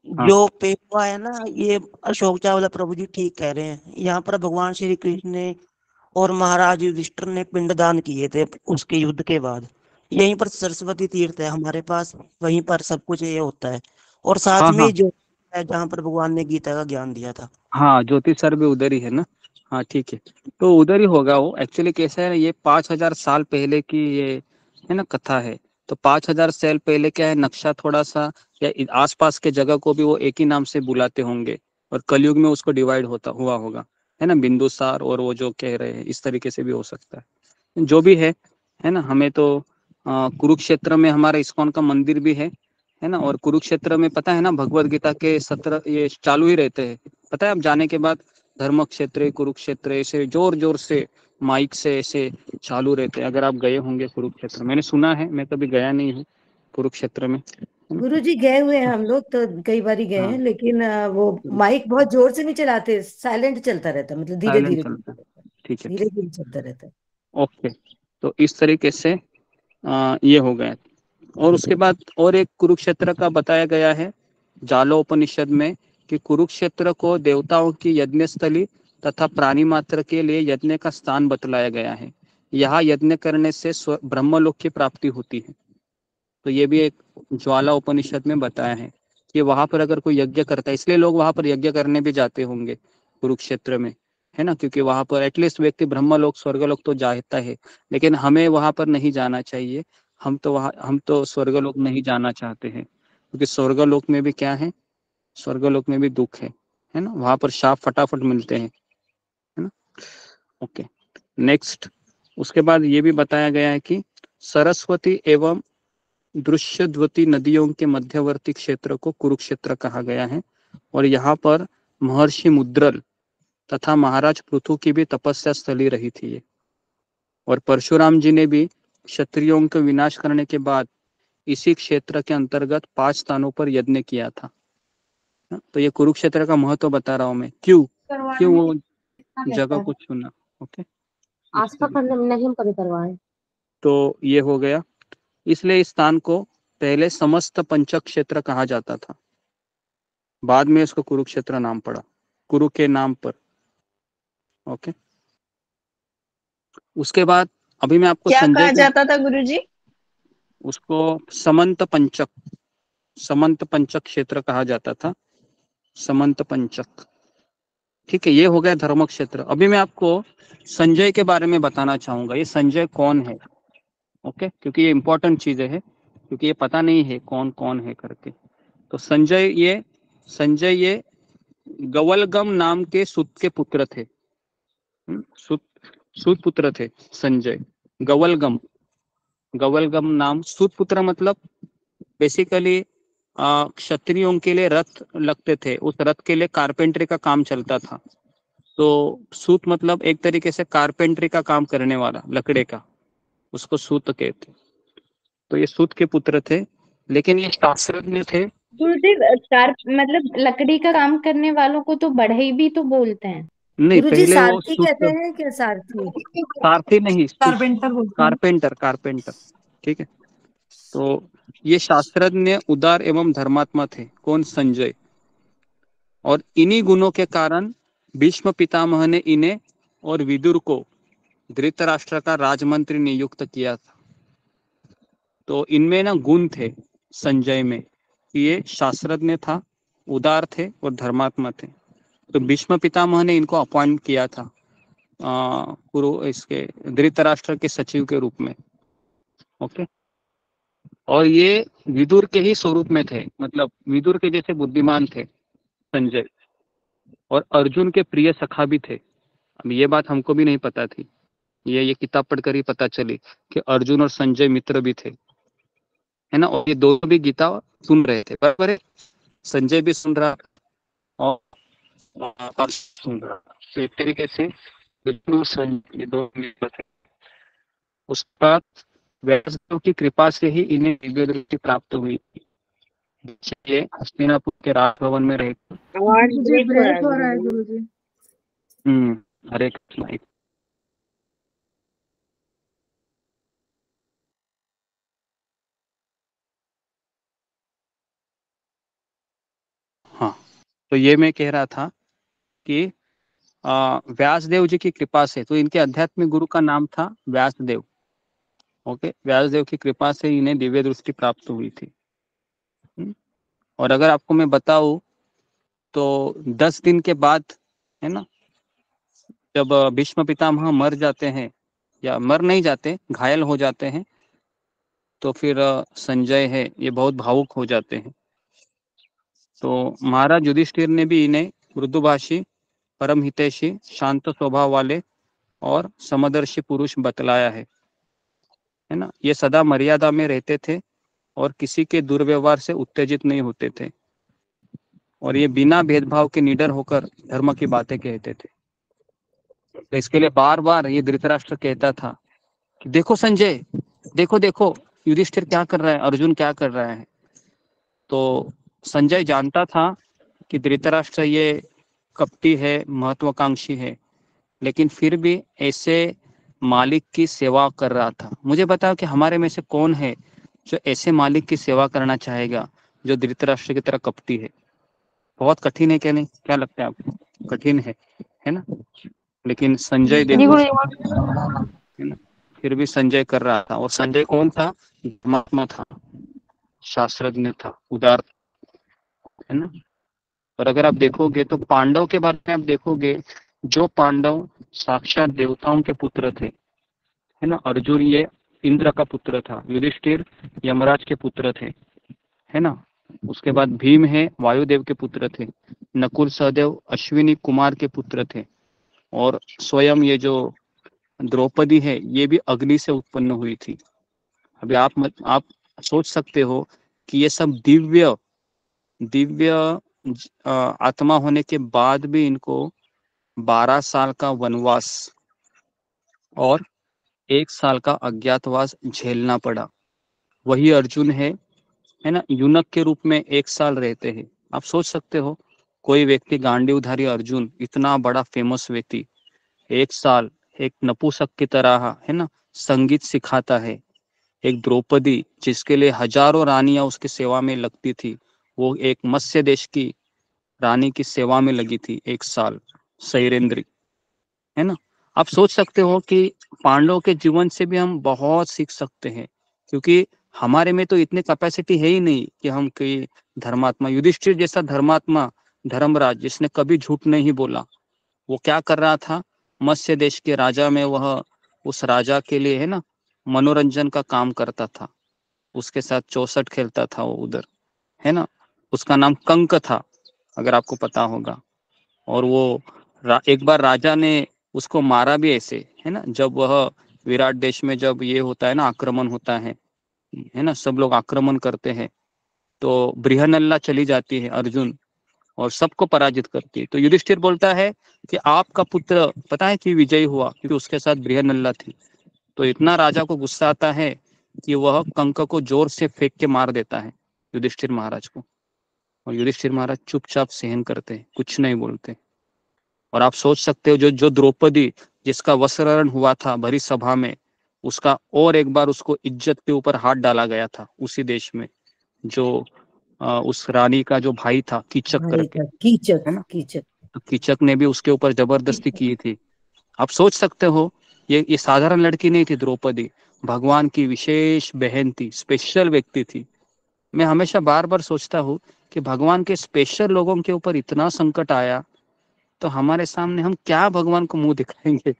हाँ जो पेवा है ना, ये अशोक चावला प्रभु जी ठीक कह रहे हैं। यहाँ पर भगवान श्री कृष्ण ने और महाराज युधिष्ठिर ने पिंडदान किए थे उसके युद्ध के बाद। यहीं पर सरस्वती तीर्थ है हमारे पास, वहीं पर सब कुछ ये होता है। और साथ हाँ में हाँ जो है जहाँ पर भगवान ने गीता का ज्ञान दिया था। हाँ, ज्योति सर भी उधर ही है ना। हाँ ठीक है, तो उधर ही होगा वो। एक्चुअली कैसा है ना, ये 5,000 साल पहले की ये है ना कथा है। तो 5,000 साल पहले क्या है, नक्शा थोड़ा सा या आसपास के जगह को भी वो एक ही नाम से बुलाते होंगे, और कलयुग में उसको डिवाइड होता हुआ होगा, है ना, बिंदुसार और वो जो कह रहे हैं इस तरीके से भी हो सकता है। जो भी है ना। हमें तो कुरुक्षेत्र में हमारा इस्कॉन का मंदिर भी है ना। और कुरुक्षेत्र में पता है ना, भगवत गीता के 17 ये चालू ही रहते हैं। पता है, अब जाने के बाद धर्म क्षेत्र कुरुक्षेत्र ऐसे जोर जोर से माइक से ऐसे चालू रहते हैं। अगर आप गए होंगे कुरुक्षेत्र, मैंने सुना है, मैं कभी गया नहीं हूँ कुरुक्षेत्र में। गुरुजी गए हुए हैं हम लोग तो कई बार गए हैं, हाँ, लेकिन वो माइक बहुत जोर से नहीं चलाते, साइलेंट चलता रहता है, मतलब धीरे साइलेंट धीरे चलता है। ठीक है धीरे ठीक धीरे चलता रहता है। है, ओके। तो इस तरीके से ये हो गया। और उसके बाद और एक कुरुक्षेत्र का बताया गया है जालोपनिषद में, कि कुरुक्षेत्र को देवताओं की यज्ञ स्थली तथा प्राणी मात्र के लिए यज्ञ का स्थान बतलाया गया है। यहाँ यज्ञ करने से ब्रह्मलोक की प्राप्ति होती है। तो ये भी एक ज्वाला उपनिषद में बताया है कि वहां पर अगर कोई यज्ञ करता है, इसलिए लोग वहां पर यज्ञ करने भी जाते होंगे कुरुक्षेत्र में, है ना, क्योंकि वहां पर एटलीस्ट व्यक्ति ब्रह्मलोक स्वर्गलोक तो जाता है। लेकिन हमें वहां पर नहीं जाना चाहिए। हम तो स्वर्गलोक नहीं जाना चाहते हैं, क्योंकि स्वर्गलोक में भी क्या है, स्वर्गलोक में भी दुख है ना, वहां पर शाप फटाफट मिलते हैं, है ना। Okay, next. उसके बाद ये भी बताया गया है कि सरस्वती एवं दृश्यद्वती नदियों के मध्यवर्ती क्षेत्र को कुरुक्षेत्र कहा गया है। और यहाँ पर महर्षि मुद्रल तथा महाराज पृथु की भी तपस्या स्थली रही थी ये। और परशुराम जी ने भी क्षत्रियों का विनाश करने के बाद इसी क्षेत्र के अंतर्गत 5 स्थानों पर यज्ञ किया था। तो ये कुरुक्षेत्र का महत्व बता रहा हूं मैं, क्यों क्यों वो जगह को चुना। ओके, आस्था नहीं हम कभी करवाए। तो ये हो गया। इसलिए इस स्थान को पहले समस्त पंचक क्षेत्र कहा जाता था, बाद में इसको कुरुक्षेत्र नाम पड़ा, कुरु के नाम पर। ओके, उसके बाद अभी मैं आपको क्या संजय कहा के, जाता था गुरुजी? उसको समंत पंचक क्षेत्र कहा जाता था, समंत पंचक। ठीक है, ये हो गया धर्म क्षेत्र। अभी मैं आपको संजय के बारे में बताना चाहूंगा। ये संजय कौन है? ओके, क्योंकि ये इंपॉर्टेंट चीजें है, क्योंकि ये पता नहीं है कौन कौन है करके। तो संजय ये गवलगम नाम के सूत के पुत्र थे। सूत पुत्र थे संजय। गवलगम गवलगम नाम सूत पुत्र, मतलब बेसिकली क्षत्रियों के लिए रथ लगते थे, उस रथ के लिए कारपेंटरी का काम चलता था। तो सूत मतलब एक तरीके से कारपेंटरी का काम करने वाला, लकड़े का, उसको सूत कहते। तो ये सूत के पुत्र थे, लेकिन ये शास्त्रज्ञ थे। गुरुदेव कार मतलब लकड़ी का काम करने वालों को तो बढ़ई भी तो बोलते हैं। नहीं, गुरुजी पहले वो सारथी सूत, कहते हैं क्या? सारथी? सारथी नहीं, कारपेंटर बोलते हैं। कारपेंटर। ठीक है, तो ये शास्त्रज्ञ उदार एवं धर्मात्मा थे, कौन? संजय। और इन्हीं गुणों के कारण भीष्म पितामह ने इन्हें और विदुर को धृतराष्ट्र का राजमंत्री नियुक्त किया था। तो इनमें ना गुण थे संजय में, कि ये शास्त्रज्ञ था, उदार थे और धर्मात्मा थे। तो भीष्म पितामह ने इनको अपॉइंट किया था इसके धृतराष्ट्र के सचिव के रूप में। ओके, और ये विदुर के ही स्वरूप में थे, मतलब विदुर के जैसे बुद्धिमान थे संजय, और अर्जुन के प्रिय सखा भी थे। अब ये बात हमको भी नहीं पता थी, ये किताब पढ़कर ही पता चली कि अर्जुन और संजय मित्र भी थे, है ना। और ये दोनों भी गीता सुन रहे थे, बराबर है। संजय भी सुन रहा और अर्जुन सुन रहा। तो एक तरीके से अर्जुन और संजय ये दो मित्र थे। उसके बाद व्यासदेव की कृपा से ही इन्हें दिव्य दृष्टि प्राप्त हुई। ये हस्तिनापुर के राजभवन में रहे। आवाज ब्रेक हो रहा है हो रहा है गुरुजी। गुरुजी। हरे कृष्ण। हाँ, तो ये मैं कह रहा था कि व्यासदेव जी की कृपा से, तो इनके आध्यात्मिक गुरु का नाम था व्यासदेव। ओके, व्यासदेव की कृपा से इन्हें दिव्य दृष्टि प्राप्त हुई थी। और अगर आपको मैं बताऊं तो 10 दिन के बाद, है ना, जब भीष्म पितामह मर जाते हैं, या मर नहीं जाते, घायल हो जाते हैं, तो फिर संजय है ये बहुत भावुक हो जाते हैं। तो महाराज युधिष्ठिर ने भी इन्हें मृदुभाषी, परम हितैषी, शांत स्वभाव वाले और समदर्शी पुरुष बतलाया है ना। ये सदा मर्यादा में रहते थे और किसी के दुर्व्यवहार से उत्तेजित नहीं होते थे, और ये बिना भेदभाव के निडर होकर धर्म की बातें कहते थे। तो इसके लिए बार बार ये धृतराष्ट्र कहता था कि देखो संजय, देखो देखो युधिष्ठिर क्या कर रहा है, अर्जुन क्या कर रहा है। तो संजय जानता था कि धृतराष्ट्र ये कपटी है, महत्वाकांक्षी है, लेकिन फिर भी ऐसे मालिक की सेवा कर रहा था। मुझे बताओ कि हमारे में से कौन है जो ऐसे मालिक की सेवा करना चाहेगा जो धृतराष्ट्र की तरह कपटी है। बहुत कठिन है क्या नहीं, क्या लगता है आपको? कठिन है ना। लेकिन संजय देखो, है ना, फिर भी संजय कर रहा था। और संजय कौन था? धर्मात्मा था, शास्त्रज्ञ था, उदार, है ना। और अगर आप देखोगे तो पांडव के बारे में आप देखोगे, जो पांडव साक्षात देवताओं के पुत्र थे, है ना। अर्जुन ये इंद्र का पुत्र था, युधिष्ठिर यमराज के पुत्र थे, है ना। उसके बाद भीम है वायुदेव के पुत्र थे, नकुल सहदेव अश्विनी कुमार के पुत्र थे, और स्वयं ये जो द्रौपदी है ये भी अग्नि से उत्पन्न हुई थी। अभी आप सोच सकते हो कि ये सब दिव्य आत्मा होने के बाद भी इनको 12 साल का वनवास और 1 साल का अज्ञातवास झेलना पड़ा। वही अर्जुन है ना, यूनक के रूप में 1 साल रहते हैं। आप सोच सकते हो, कोई व्यक्ति गांडीवधारी अर्जुन, इतना बड़ा फेमस व्यक्ति, 1 साल एक नपुंसक की तरह, है ना, संगीत सिखाता है। एक द्रौपदी जिसके लिए हजारों रानियां उसकी सेवा में लगती थी, वो एक मत्स्य देश की रानी की सेवा में लगी थी 1 साल, सैरेंद्री, है ना। आप सोच सकते हो कि पांडवों के जीवन से भी हम बहुत सीख सकते हैं, क्योंकि हमारे में तो इतनी कैपेसिटी है ही नहीं कि हम कोई धर्मात्मा, युधिष्ठिर जैसा धर्मात्मा, धर्मराज जिसने कभी झूठ नहीं बोला, वो क्या कर रहा था? मत्स्य देश के राजा में वह उस राजा के लिए, है ना, मनोरंजन का काम करता था। उसके साथ 64 खेलता था वो उधर, है ना। उसका नाम कंक था, अगर आपको पता होगा। और वो एक बार राजा ने उसको मारा भी ऐसे, है ना, जब वह विराट देश में जब ये होता है ना, आक्रमण होता है ना, सब लोग आक्रमण करते हैं, तो बृहनल्ला चली जाती है अर्जुन और सबको पराजित करती है। तो युधिष्ठिर बोलता है कि आपका पुत्र पता है कि विजयी हुआ, क्योंकि उसके साथ बृहनल्ला थी। तो इतना राजा को गुस्सा आता है कि वह कंक को जोर से फेंक के मार देता है युधिष्ठिर महाराज को, और युधिष्ठिर महाराज चुपचाप सहन करते हैं, कुछ नहीं बोलते। और आप सोच सकते हो, जो द्रौपदी जिसका वस्त्रहरण हुआ था भरी सभा में, उसका और एक बार उसको इज्जत के ऊपर हाथ डाला गया था उसी देश में, जो उस रानी का जो भाई था कीचक करके, कीचक, है ना। कीचक, तो कीचक ने भी उसके ऊपर जबरदस्ती की थी। आप सोच सकते हो, ये साधारण लड़की नहीं थी द्रौपदी, भगवान की विशेष बहन थी, स्पेशल व्यक्ति थी। मैं हमेशा बार बार सोचता हूँ कि भगवान के स्पेशल लोगों के ऊपर इतना संकट आया, तो हमारे सामने हम क्या भगवान को मुंह दिखाएंगे,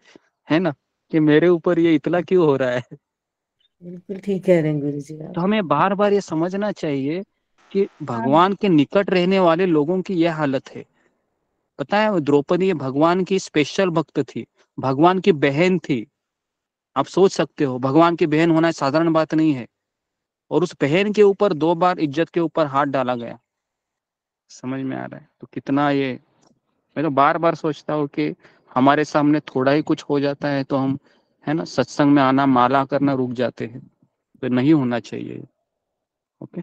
है ना, कि मेरे ऊपर ये इतना क्यों हो रहा है। बिल्कुल ठीक कह रहे हैं गुरु जी आप। तो हमें बार बार ये समझना चाहिए कि भगवान के निकट रहने वाले लोगों की यह हालत है। पता है, द्रौपदी भगवान की स्पेशल भक्त थी, भगवान की बहन थी। आप सोच सकते हो, भगवान की बहन होना साधारण बात नहीं है, और उस बहन के ऊपर 2 बार इज्जत के ऊपर हाथ डाला गया। समझ में आ रहा है? तो कितना ये, मैं तो बार बार सोचता हूँ कि हमारे सामने थोड़ा ही कुछ हो जाता है तो हम, है ना, सत्संग में आना, माला करना रुक जाते हैं। तो नहीं होना चाहिए। ओके,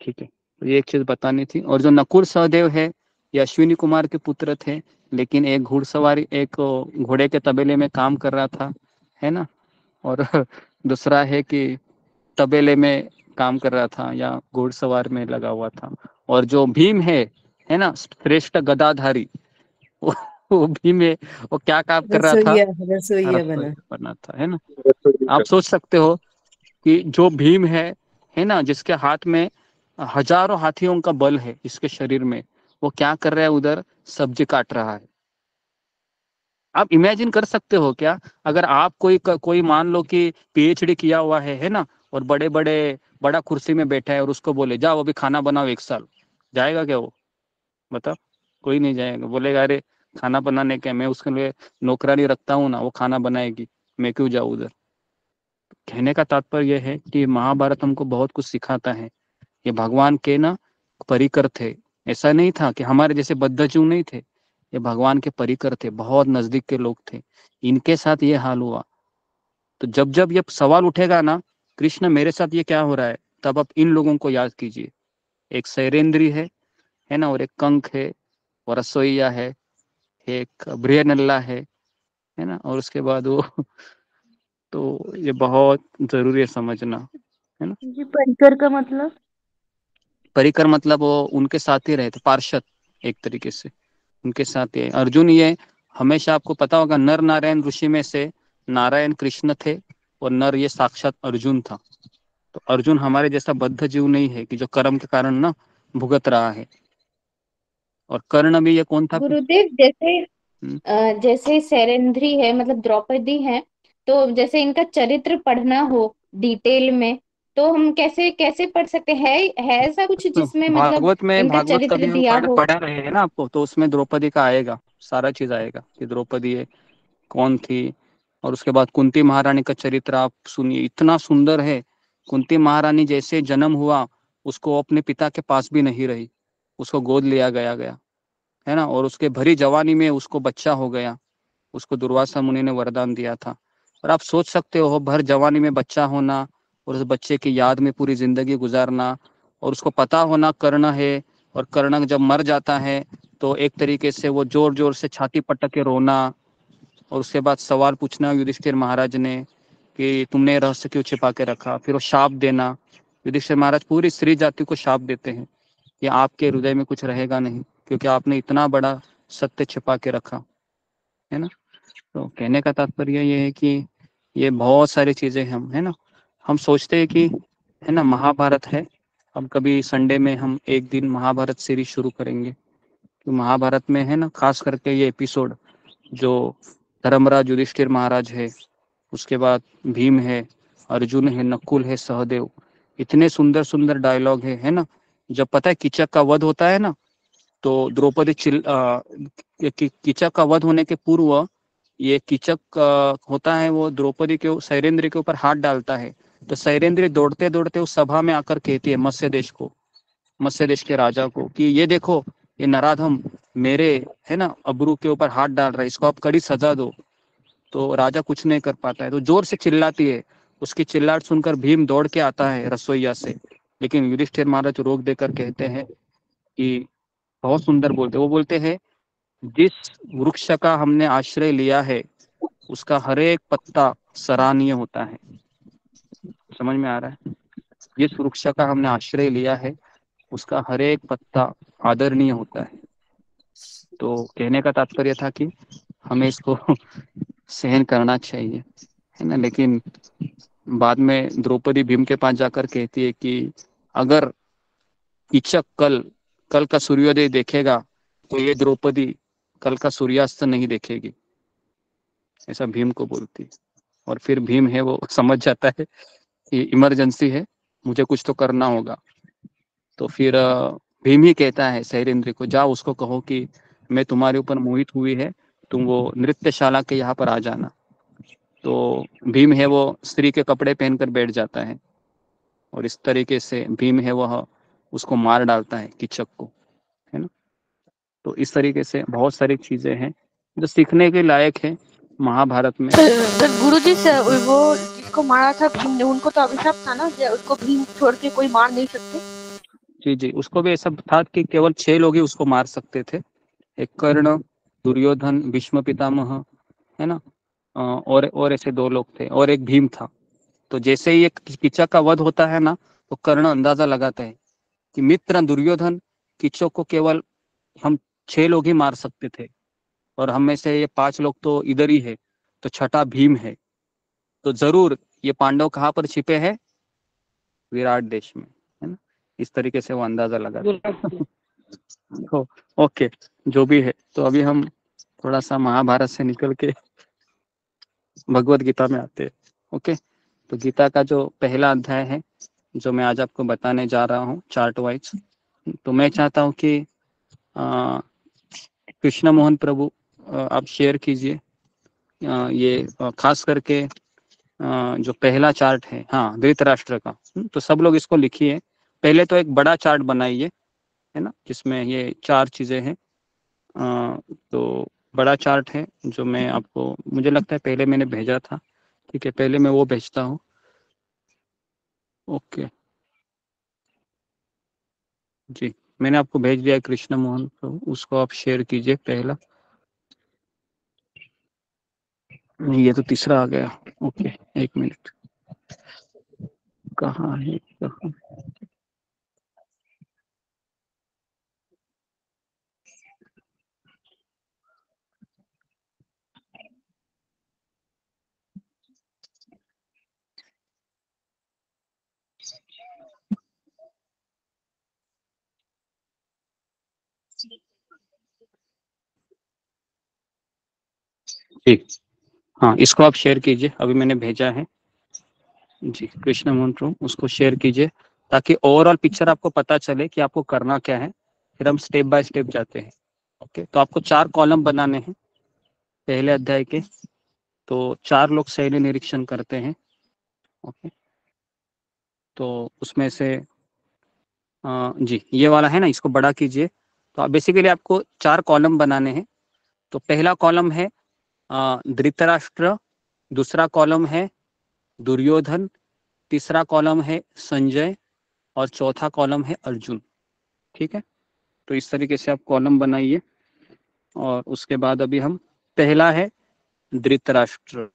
ठीक है। तो ये एक चीज बतानी थी। और जो नकुल सहदेव है, ये अश्विनी कुमार के पुत्र थे, लेकिन एक घुड़सवारी, एक घोड़े के तबेले में काम कर रहा था, है ना। और दूसरा है कि तबेले में काम कर रहा था या घुड़सवार में लगा हुआ था। और जो भीम है ना, श्रेष्ठ गदाधारी, वो भीम है, वो क्या काम कर रहा था? रसोईया बना। रसोई बना था, है ना। आप सोच सकते हो कि जो भीम है ना, जिसके हाथ में हजारों हाथियों का बल है इसके शरीर में, वो क्या कर रहा है उधर? सब्जी काट रहा है। आप इमेजिन कर सकते हो क्या? अगर आप कोई मान लो कि पीएचडी किया हुआ है ना, और बड़ा कुर्सी में बैठा है, और उसको बोले जाओ अभी खाना बनाओ 1 साल, जाएगा क्या वो? बताओ। कोई नहीं जाएगा, बोलेगा अरे खाना बनाने के मैं उसके लिए नौकरानी रखता हूँ ना, वो खाना बनाएगी, मैं क्यों जाऊँ उधर। कहने का तात्पर्य यह है कि महाभारत हमको बहुत कुछ सिखाता है। ये भगवान के ना परिकर थे। ऐसा नहीं था कि हमारे जैसे बद्ध जीव नहीं थे, ये भगवान के परिकर थे, बहुत नजदीक के लोग थे। इनके साथ ये हाल हुआ। तो जब जब ये सवाल उठेगा ना, कृष्ण मेरे साथ ये क्या हो रहा है, तब आप इन लोगों को याद कीजिए। एक शैरेंद्री है ना, और एक कंक है, और रसोईया है, एक ब्रियनल्ला है ना, और उसके बाद वो तो ये बहुत जरूरी है समझना, है ना। जी, परिकर का मतलब? परिकर मतलब वो उनके साथ ही रहते, पार्षद एक तरीके से उनके साथ ही। अर्जुन ये हमेशा आपको पता होगा, नर नारायण ऋषि में से नारायण कृष्ण थे, और नर ये साक्षात अर्जुन था। तो अर्जुन हमारे जैसा बद्ध जीव नहीं है कि जो कर्म के कारण ना भुगत रहा है। और कर्ण भी ये कौन था? गुरुदेव, जैसे सैरेंद्री है, मतलब द्रौपदी है, तो जैसे इनका चरित्र पढ़ना हो डिटेल में, तो हम कैसे कैसे पढ़ सकते हैं? है ऐसा कुछ जिसमें मतलब इनका भागवत चरित्र कभी हम दिया हो? पढ़ा रहे हैं ना आपको, तो उसमें द्रौपदी का आएगा, सारा चीज आएगा कि द्रौपदी कौन थी। और उसके बाद कुंती महारानी का चरित्र आप सुनिए, इतना सुंदर है। कुंती महारानी जैसे जन्म हुआ, उसको अपने पिता के पास भी नहीं रही, उसको गोद लिया गया है ना, और उसके भरी जवानी में उसको बच्चा हो गया। उसको दुर्वासा मुनि ने वरदान दिया था। और आप सोच सकते हो, भर जवानी में बच्चा होना, और उस बच्चे की याद में पूरी जिंदगी गुजारना, और उसको पता होना कर्ण है, और कर्ण जब मर जाता है तो एक तरीके से वो जोर जोर से छाती पटक के रोना, और उसके बाद सवाल पूछना युधिष्ठिर महाराज ने कि तुमने रहस्य क्यों छिपा के रखा, फिर वो शाप देना। युधिष्ठिर महाराज पूरी स्त्री जाति को शाप देते हैं कि आपके हृदय में कुछ रहेगा नहीं, क्योंकि आपने इतना बड़ा सत्य छिपा के रखा, है ना। तो कहने का तात्पर्य ये है कि ये बहुत सारी चीजें है ना। हम सोचते हैं कि है ना महाभारत है, हम कभी संडे में हम एक दिन महाभारत सीरीज शुरू करेंगे। तो महाभारत में है ना, खास करके ये एपिसोड जो धर्मराज युधिष्ठिर महाराज है, उसके बाद भीम है, अर्जुन है, नकुल है, सहदेव, इतने सुंदर सुंदर डायलॉग है ना। जब पता है कीचक का वध होता है ना, तो द्रौपदी कीचक का वध होने के पूर्व ये कीचक होता है, वो द्रौपदी के शैरेंद्र के ऊपर हाथ डालता है। तो शैरेंद्र दौड़ते दौड़ते उस सभा में आकर कहती है मत्स्य देश के राजा को कि ये देखो, ये नराधम मेरे है ना अब्रू के ऊपर हाथ डाल रहा है, इसको आप कड़ी सजा दो। तो राजा कुछ नहीं कर पाता है, तो जोर से चिल्लाती है। उसकी चिल्लाहट सुनकर भीम दौड़ के आता है रसोईया से, लेकिन युधिष्ठिर महाराज रोक देकर कहते हैं कि बहुत सुंदर बोलते, वो बोलते हैं जिस वृक्ष का हमने आश्रय लिया है उसका हर एक पत्ता सराहनीय होता है। समझ में आ रहा है? जिस वृक्ष का हमने आश्रय लिया है उसका हर एक पत्ता आदरणीय होता है। तो कहने का तात्पर्य था कि हमें इसको सहन करना चाहिए, है ना। लेकिन बाद में द्रौपदी भीम के पास जाकर कहती है कि अगर कीचक कल का सूर्योदय देखेगा तो ये द्रौपदी कल का सूर्यास्त नहीं देखेगी, ऐसा भीम को बोलती। और फिर भीम है वो समझ जाता है कि इमरजेंसी है, मुझे कुछ तो करना होगा। तो फिर भीम ही कहता है शैलेंद्र को, जाओ उसको कहो कि मैं तुम्हारे ऊपर मोहित हुई है, तुम वो नृत्यशाला के यहाँ पर आ जाना। तो भीम है वो स्त्री के कपड़े पहनकर बैठ जाता है, और इस तरीके से भीम है वह उसको मार डालता है कीचक को, है ना। तो इस तरीके से बहुत सारी चीजें हैं जो सीखने के लायक है महाभारत में। गुरुजी से वो जिसको मारा था भीम ने, उनको तो अभिशाप था ना कि उसको भीम छोड़ के कोई मार नहीं सकते। जी, उसको भी ऐसा था कि केवल 6 लोग ही उसको मार सकते थे। एक कर्ण, दुर्योधन, भीष्म पितामह, है ना, और ऐसे 2 लोग थे, और एक भीम था। तो जैसे ही एक कीचक का वध होता है ना, तो कर्ण अंदाजा लगाता है कि मित्र दुर्योधन कीचक को केवल हम 6 लोग ही मार सकते थे, और हम में से ये 5 लोग तो इधर ही है, तो छठा भीम है, तो जरूर ये पांडव कहाँ पर छिपे हैं? विराट देश में, है ना। इस तरीके से वो अंदाजा लगा तो ओके, जो भी है। तो अभी हम थोड़ा सा महाभारत से निकल के भगवत गीता में आते हैं। ओके, तो गीता का जो पहला अध्याय है जो मैं आज आपको बताने जा रहा हूँ चार्ट वाइज, तो मैं चाहता हूँ कि कृष्ण मोहन प्रभु आप शेयर कीजिए ये खास करके जो पहला चार्ट है, हाँ, धृतराष्ट्र का। तो सब लोग इसको लिखिए। पहले तो एक बड़ा चार्ट बनाइए, है ना, जिसमें ये 4 चीजें हैं। तो बड़ा चार्ट है जो मैं आपको, मुझे लगता है पहले मैंने भेजा था, ठीक है, पहले मैं वो भेजता हूँ। ओके जी, मैंने आपको भेज दिया कृष्ण मोहन प्रभु, उसको आप शेयर कीजिए पहला। ये तो तीसरा आ गया। ओके, 1 मिनट, कहाँ है, कहाँ? ठीक, हाँ, इसको आप शेयर कीजिए, अभी मैंने भेजा है जी, कृष्ण मोहन प्रभु, उसको शेयर कीजिए ताकि ओवरऑल पिक्चर आपको पता चले कि आपको करना क्या है। फिर हम स्टेप बाय स्टेप जाते हैं। ओके, तो आपको 4 कॉलम बनाने हैं पहले अध्याय के। तो 4 लोग शैली निरीक्षण करते हैं। ओके, तो उसमें से जी, ये वाला है ना, इसको बड़ा कीजिए। तो आप बेसिकली आपको 4 कॉलम बनाने हैं। तो पहला कॉलम है धृतराष्ट्र, दूसरा कॉलम है दुर्योधन, तीसरा कॉलम है संजय और चौथा कॉलम है अर्जुन। ठीक है, तो इस तरीके से आप कॉलम बनाइए। और उसके बाद अभी हम, पहला है धृतराष्ट्र,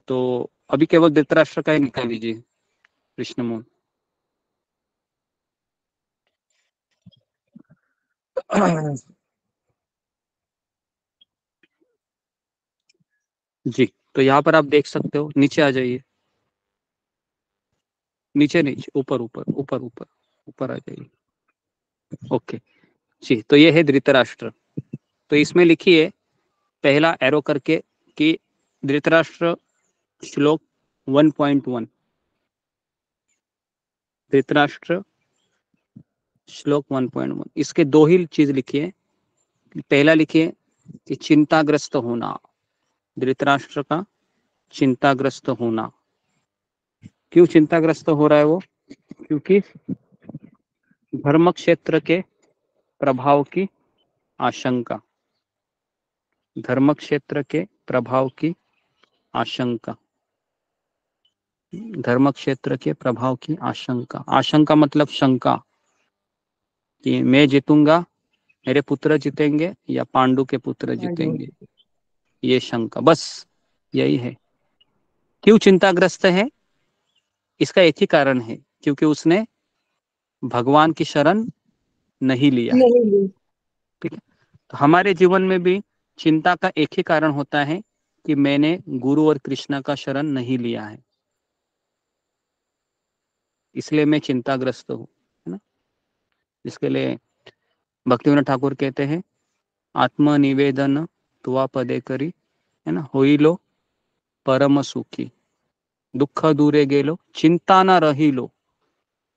तो अभी केवल धृतराष्ट्र का ही निकाल लीजिए कृष्ण मोहन। जी, तो यहाँ पर आप देख सकते हो, नीचे आ जाइए, नीचे नीचे, ऊपर ऊपर ऊपर ऊपर ऊपर आ जाइए। ओके जी, तो ये है धृतराष्ट्र। तो इसमें लिखिए पहला एरो करके कि धृतराष्ट्र श्लोक 1.1, धृतराष्ट्र श्लोक 1.1, इसके 2 ही चीज लिखिए। पहला लिखिए कि चिंताग्रस्त होना, धृतराष्ट्र का चिंताग्रस्त होना। क्यों चिंताग्रस्त हो रहा है वो? क्योंकि धर्म क्षेत्र के प्रभाव की आशंका, धर्म क्षेत्र के प्रभाव की आशंका, धर्म क्षेत्र के प्रभाव की आशंका। आशंका मतलब शंका, कि मैं जीतूंगा, मेरे पुत्र जीतेंगे या पांडु के पुत्र जीतेंगे, ये शंका, बस यही है। क्यों चिंताग्रस्त है? इसका एक ही कारण है, क्योंकि उसने भगवान की शरण नहीं लिया है। ठीक है, तो हमारे जीवन में भी चिंता का एक ही कारण होता है कि मैंने गुरु और कृष्ण का शरण नहीं लिया है, इसलिए मैं चिंताग्रस्त हूँ, है ना। इसके लिए भक्तिविनोद ठाकुर कहते हैं, आत्मनिवेदन तुआ पदे करी, है ना, होइलो परम सुखी, दुख दूरे गेलो चिंता ना रही लो,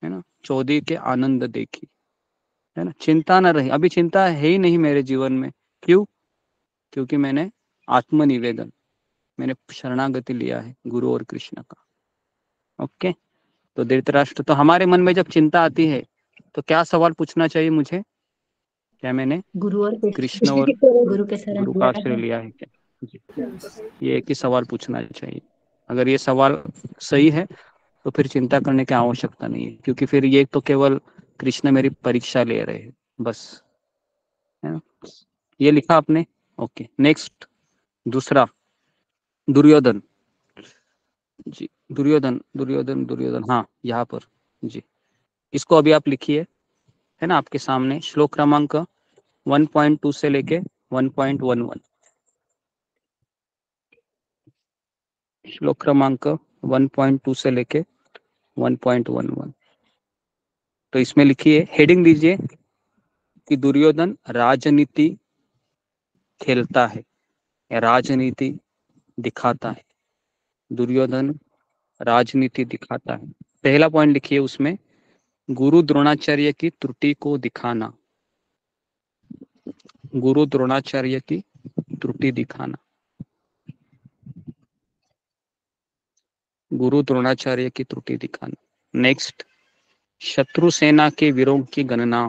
है ना, चौधरी के आनंद देखी, है ना, चिंता ना रही। अभी चिंता है ही नहीं मेरे जीवन में। क्यों? क्योंकि मैंने आत्मनिवेदन, मैंने शरणागति लिया है गुरु और कृष्ण का। ओके, तो धृतराष्ट्र, तो हमारे मन में जब चिंता आती है तो क्या सवाल पूछना चाहिए मुझे? क्या मैंने गुरु और कृष्ण और गुरु के शरण गुरु का आश्रय लिया है क्या? जी, ये एक ही सवाल पूछना चाहिए। अगर ये सवाल सही है तो फिर चिंता करने की आवश्यकता नहीं है, क्योंकि फिर ये तो केवल कृष्ण मेरी परीक्षा ले रहे हैं, बस, है ना। ये लिखा आपने? ओके, नेक्स्ट, दूसरा दुर्योधन जी, दुर्योधन दुर्योधन दुर्योधन, हाँ, यहाँ पर जी, इसको अभी आप लिखिए, है ना, आपके सामने श्लोक क्रमांक 1.2 से लेके 1.11। श्लोक क्रमांक 1.2 से लेके 1.11। तो इसमें लिखिए, हेडिंग दीजिए कि दुर्योधन राजनीति खेलता है या राजनीति दिखाता है। दुर्योधन राजनीति दिखाता है। पहला पॉइंट लिखिए उसमें, गुरु द्रोणाचार्य की त्रुटि को दिखाना। गुरु द्रोणाचार्य की त्रुटि दिखाना। गुरु द्रोणाचार्य की त्रुटि दिखाना। नेक्स्ट, शत्रु सेना के वीरों की गणना।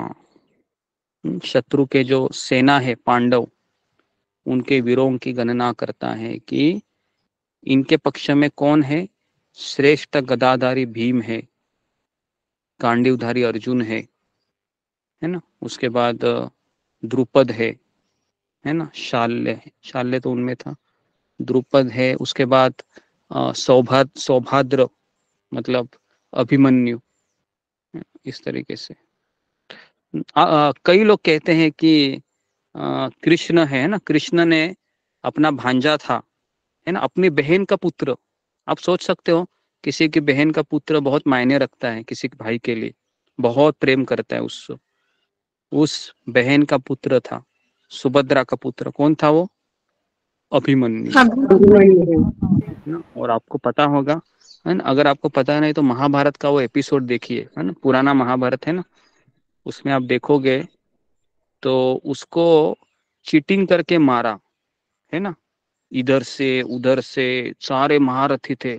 शत्रु के जो सेना है पांडव, उनके वीरों की गणना करता है कि इनके पक्ष में कौन है। श्रेष्ठ गदाधारी भीम है, गांडीवधारी अर्जुन है ना। उसके बाद द्रुपद है ना। शाल्य तो उनमें था। द्रुपद है। उसके बाद सौभाद्र मतलब अभिमन्यु। इस तरीके से कई लोग कहते हैं कि कृष्ण है ना, कृष्ण ने अपना भांजा था है ना, अपनी बहन का पुत्र। आप सोच सकते हो, किसी की बहन का पुत्र बहुत मायने रखता है, किसी के भाई के लिए बहुत प्रेम करता है उससे। उस बहन का पुत्र था, सुभद्रा का पुत्र। कौन था वो? अभिमन्यु। और आपको पता होगा है ना, अगर आपको पता नहीं तो महाभारत का वो एपिसोड देखिए है ना, पुराना महाभारत है ना, उसमें आप देखोगे तो उसको चीटिंग करके मारा है ना। इधर से उधर से सारे महारथी थे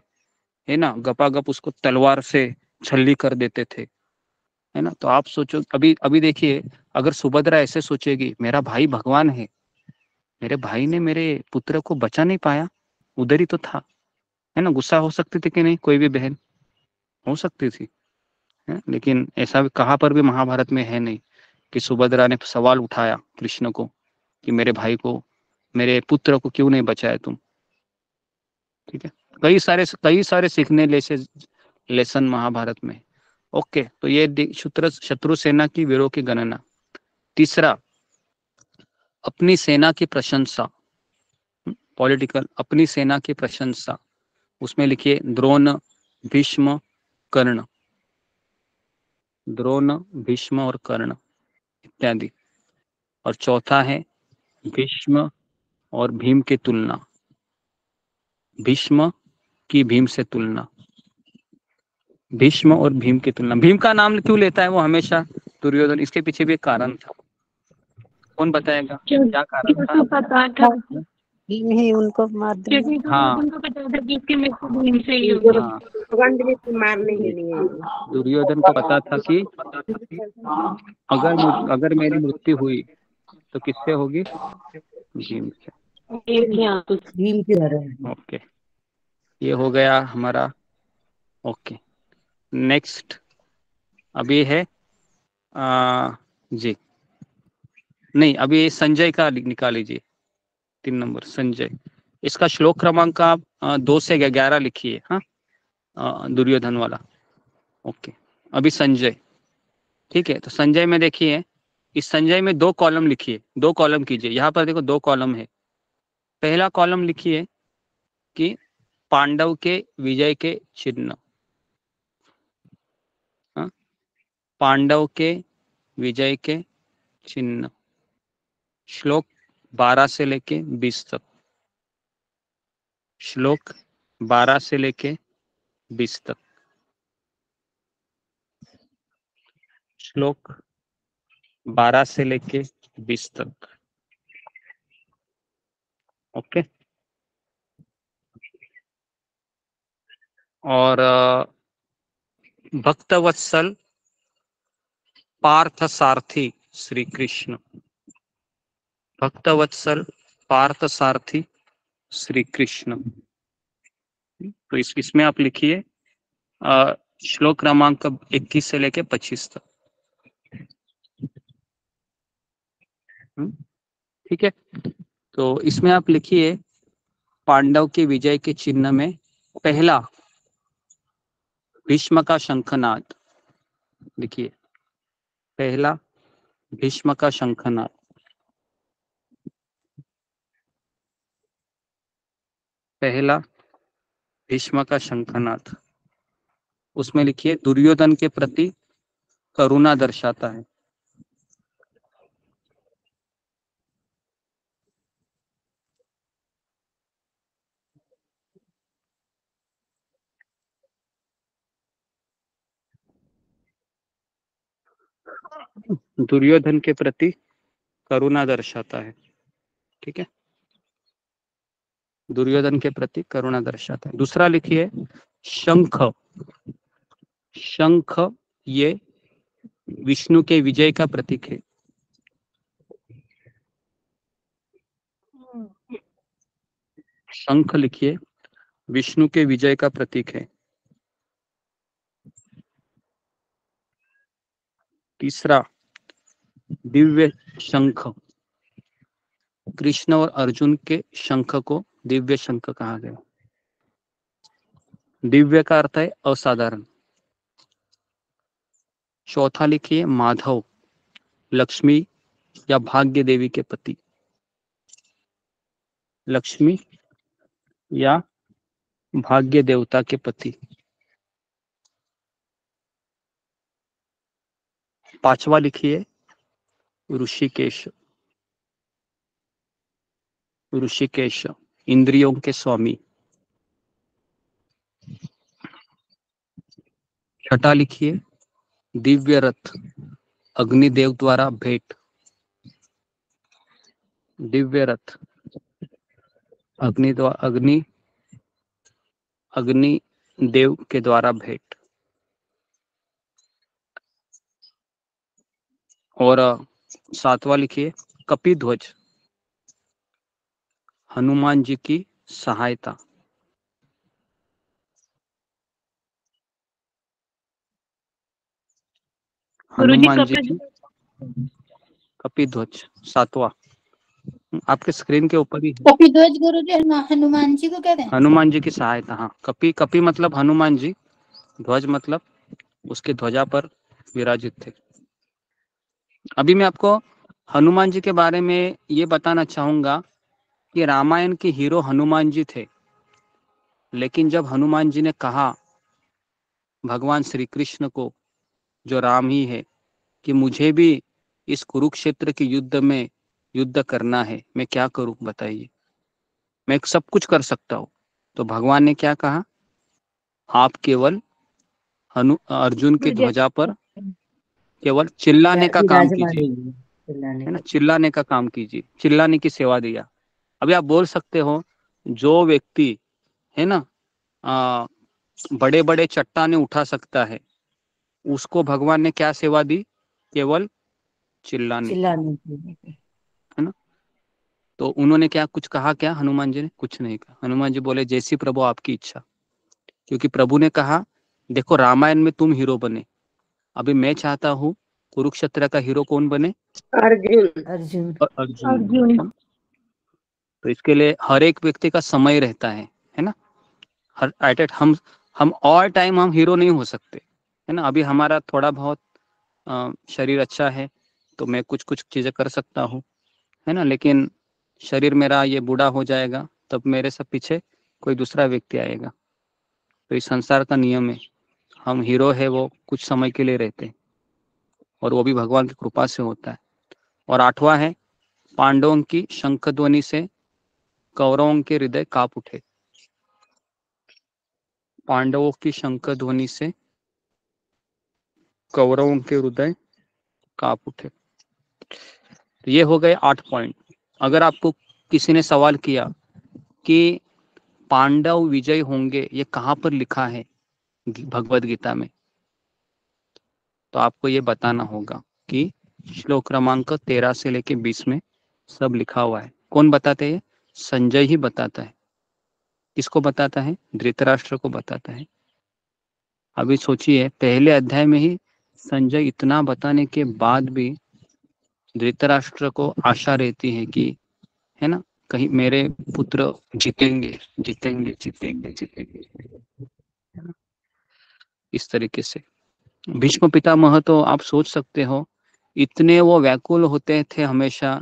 है ना, गपागप उसको तलवार से छल्ली कर देते थे है ना। तो आप सोचो, अभी अभी देखिए, अगर सुभद्रा ऐसे सोचेगी मेरा भाई भगवान है, मेरे भाई ने मेरे पुत्र को बचा नहीं पाया, उधर ही तो था है ना, गुस्सा हो सकती थी कि नहीं? कोई भी बहन हो सकती थी है? लेकिन ऐसा कहाँ पर भी महाभारत में है नहीं कि सुभद्रा ने सवाल उठाया कृष्ण को कि मेरे भाई को, मेरे पुत्र को क्यों नहीं बचाया तुम। ठीक है, कई सारे सीखने लेसन महाभारत में। ओके, तो ये शत्रु सेना की वीरों की गणना। तीसरा, अपनी सेना की प्रशंसा। पॉलिटिकल, अपनी सेना की प्रशंसा। उसमें लिखिए द्रोण, भीष्म, कर्ण। द्रोण, भीष्म और कर्ण इत्यादि। और चौथा है भीष्म और भीम की तुलना। भीष्म की भीम से तुलना। भीष्म और भीम की तुलना। भीम का नाम क्यों लेता है वो हमेशा दुर्योधन? इसके पीछे भी एक कारण था। कौन बताएगा क्या कारण था? पता था भीम ही उनको मार दिया। क्योंकि हाँ, दुर्योधन को पता था कि इसकी मृत्यु भीम से ही होगी। हाँ, मारने के लिए। दुर्योधन को पता था कि अगर मेरी मृत्यु हुई तो किससे होगी? भीम से। भीम की तरह। ओके, ये हो गया हमारा। ओके, नेक्स्ट अभी है जी नहीं, अभी संजय का निकाल लीजिए। 3 नंबर संजय। इसका श्लोक क्रमांक आप 2 से 11 लिखिए। हाँ, दुर्योधन वाला। ओके, अभी संजय। ठीक है, तो संजय में देखिए, इस संजय में 2 कॉलम लिखिए, 2 कॉलम कीजिए। यहाँ पर देखो 2 कॉलम है। पहला कॉलम लिखिए कि पांडव के विजय के चिन्ह। हाँ? पांडव के विजय के चिन्ह। श्लोक 12 से लेके 20 तक। श्लोक 12 से लेके 20 तक। श्लोक 12 से लेके 20 तक। ओके, और भक्तवत्सल पार्थ सारथी श्री कृष्ण। भक्तवत्सल पार्थ सारथी श्री कृष्ण। तो इसमें आप लिखिए श्लोक क्रमांक 21 से लेके 25 तक। ठीक है, तो इसमें आप लिखिए पांडव के विजय के चिन्ह में पहला भीष्म का शंखनाद। लिखिए पहला भीष्म का शंखनाद। पहला भीष्म का शंखनाद, उसमें लिखिए दुर्योधन के प्रति करुणा दर्शाता है। दुर्योधन के प्रति करुणा दर्शाता है, ठीक है, दुर्योधन के प्रति करुणा दर्शाता है। दूसरा लिखिए शंख, शंख ये विष्णु के विजय का प्रतीक है। शंख लिखिए विष्णु के विजय का प्रतीक है। तीसरा दिव्य शंख, कृष्ण और अर्जुन के शंख को दिव्य शंख कहा गया। दिव्य का अर्थ है असाधारण। चौथा लिखिए माधव, लक्ष्मी या भाग्य देवी के पति, लक्ष्मी या भाग्य देवता के पति। पांचवा लिखिए ऋषिकेश, ऋषिकेश इंद्रियों के स्वामी। छठा लिखिए दिव्य रथ, अग्निदेव द्वारा भेंट, दिव्य रथ अग्नि देव के द्वारा भेंट। और सातवां लिखिए कपिध्वज, हनुमान जी की सहायता। हनुमान जी की कपिध्वज सातवां आपके स्क्रीन के ऊपर ही है। कपिध्वज गुरुजी हनुमान जी को कहते हैं। हनुमान जी की सहायता, हाँ। कपि मतलब हनुमान जी, ध्वज मतलब उसके ध्वजा पर विराजित थे। अभी मैं आपको हनुमान जी के बारे में ये बताना चाहूंगा कि रामायण के हीरो हनुमान जी थे, लेकिन जब हनुमान जी ने कहा भगवान श्री कृष्ण को, जो राम ही है, कि मुझे भी इस कुरुक्षेत्र के युद्ध में युद्ध करना है, मैं क्या करूं बताइए, मैं सब कुछ कर सकता हूं। तो भगवान ने क्या कहा, आप केवल अर्जुन की ध्वजा पर केवल चिल्लाने का काम कीजिए, है ना, चिल्लाने का काम कीजिए, चिल्लाने की सेवा दिया। अभी आप बोल सकते हो जो व्यक्ति है ना बड़े बड़े चट्टाने उठा सकता है, उसको भगवान ने क्या सेवा दी, केवल चिल्लाने, है ना। तो उन्होंने क्या कुछ कहा, क्या हनुमान जी ने कुछ नहीं कहा। हनुमान जी बोले जैसी प्रभु आपकी इच्छा, क्योंकि प्रभु ने कहा देखो रामायण में तुम हीरो बने, अभी मैं चाहता हूँ कुरुक्षेत्र का हीरो कौन बने, अर्जुन। तो इसके लिए हर एक व्यक्ति का समय रहता है ना। हर एट हम ऑल टाइम हम हीरो नहीं हो सकते, है ना। अभी हमारा थोड़ा बहुत शरीर अच्छा है तो मैं कुछ कुछ चीजें कर सकता हूँ, है ना, लेकिन शरीर मेरा ये बूढ़ा हो जाएगा तब मेरे सब पीछे कोई दूसरा व्यक्ति आएगा। तो इस संसार का नियम है, हम हीरो है वो कुछ समय के लिए रहते हैं, और वो भी भगवान की कृपा से होता है। और आठवां है पांडवों की शंख ध्वनि से कौरवों के हृदय कांप उठे। पांडवों की शंख ध्वनि से कौरवों के हृदय कांप उठे। तो ये हो गए 8 पॉइंट। अगर आपको किसी ने सवाल किया कि पांडव विजय होंगे ये कहाँ पर लिखा है भगवद गीता में, तो आपको ये बताना होगा कि श्लोक क्रमांक 13 से लेके 20 में सब लिखा हुआ है। कौन बताते हैं, संजय ही बताता है। किसको बताता है, धृतराष्ट्र को बताता है। अभी सोचिए पहले अध्याय में ही संजय इतना बताने के बाद भी धृतराष्ट्र को आशा रहती है कि, है ना, कहीं मेरे पुत्र जीतेंगे जीतेंगे जीतेंगे जीतेंगे, है ना। इस तरीके से भीष्म पितामह तो आप सोच सकते हो इतने वो व्याकुल होते थे हमेशा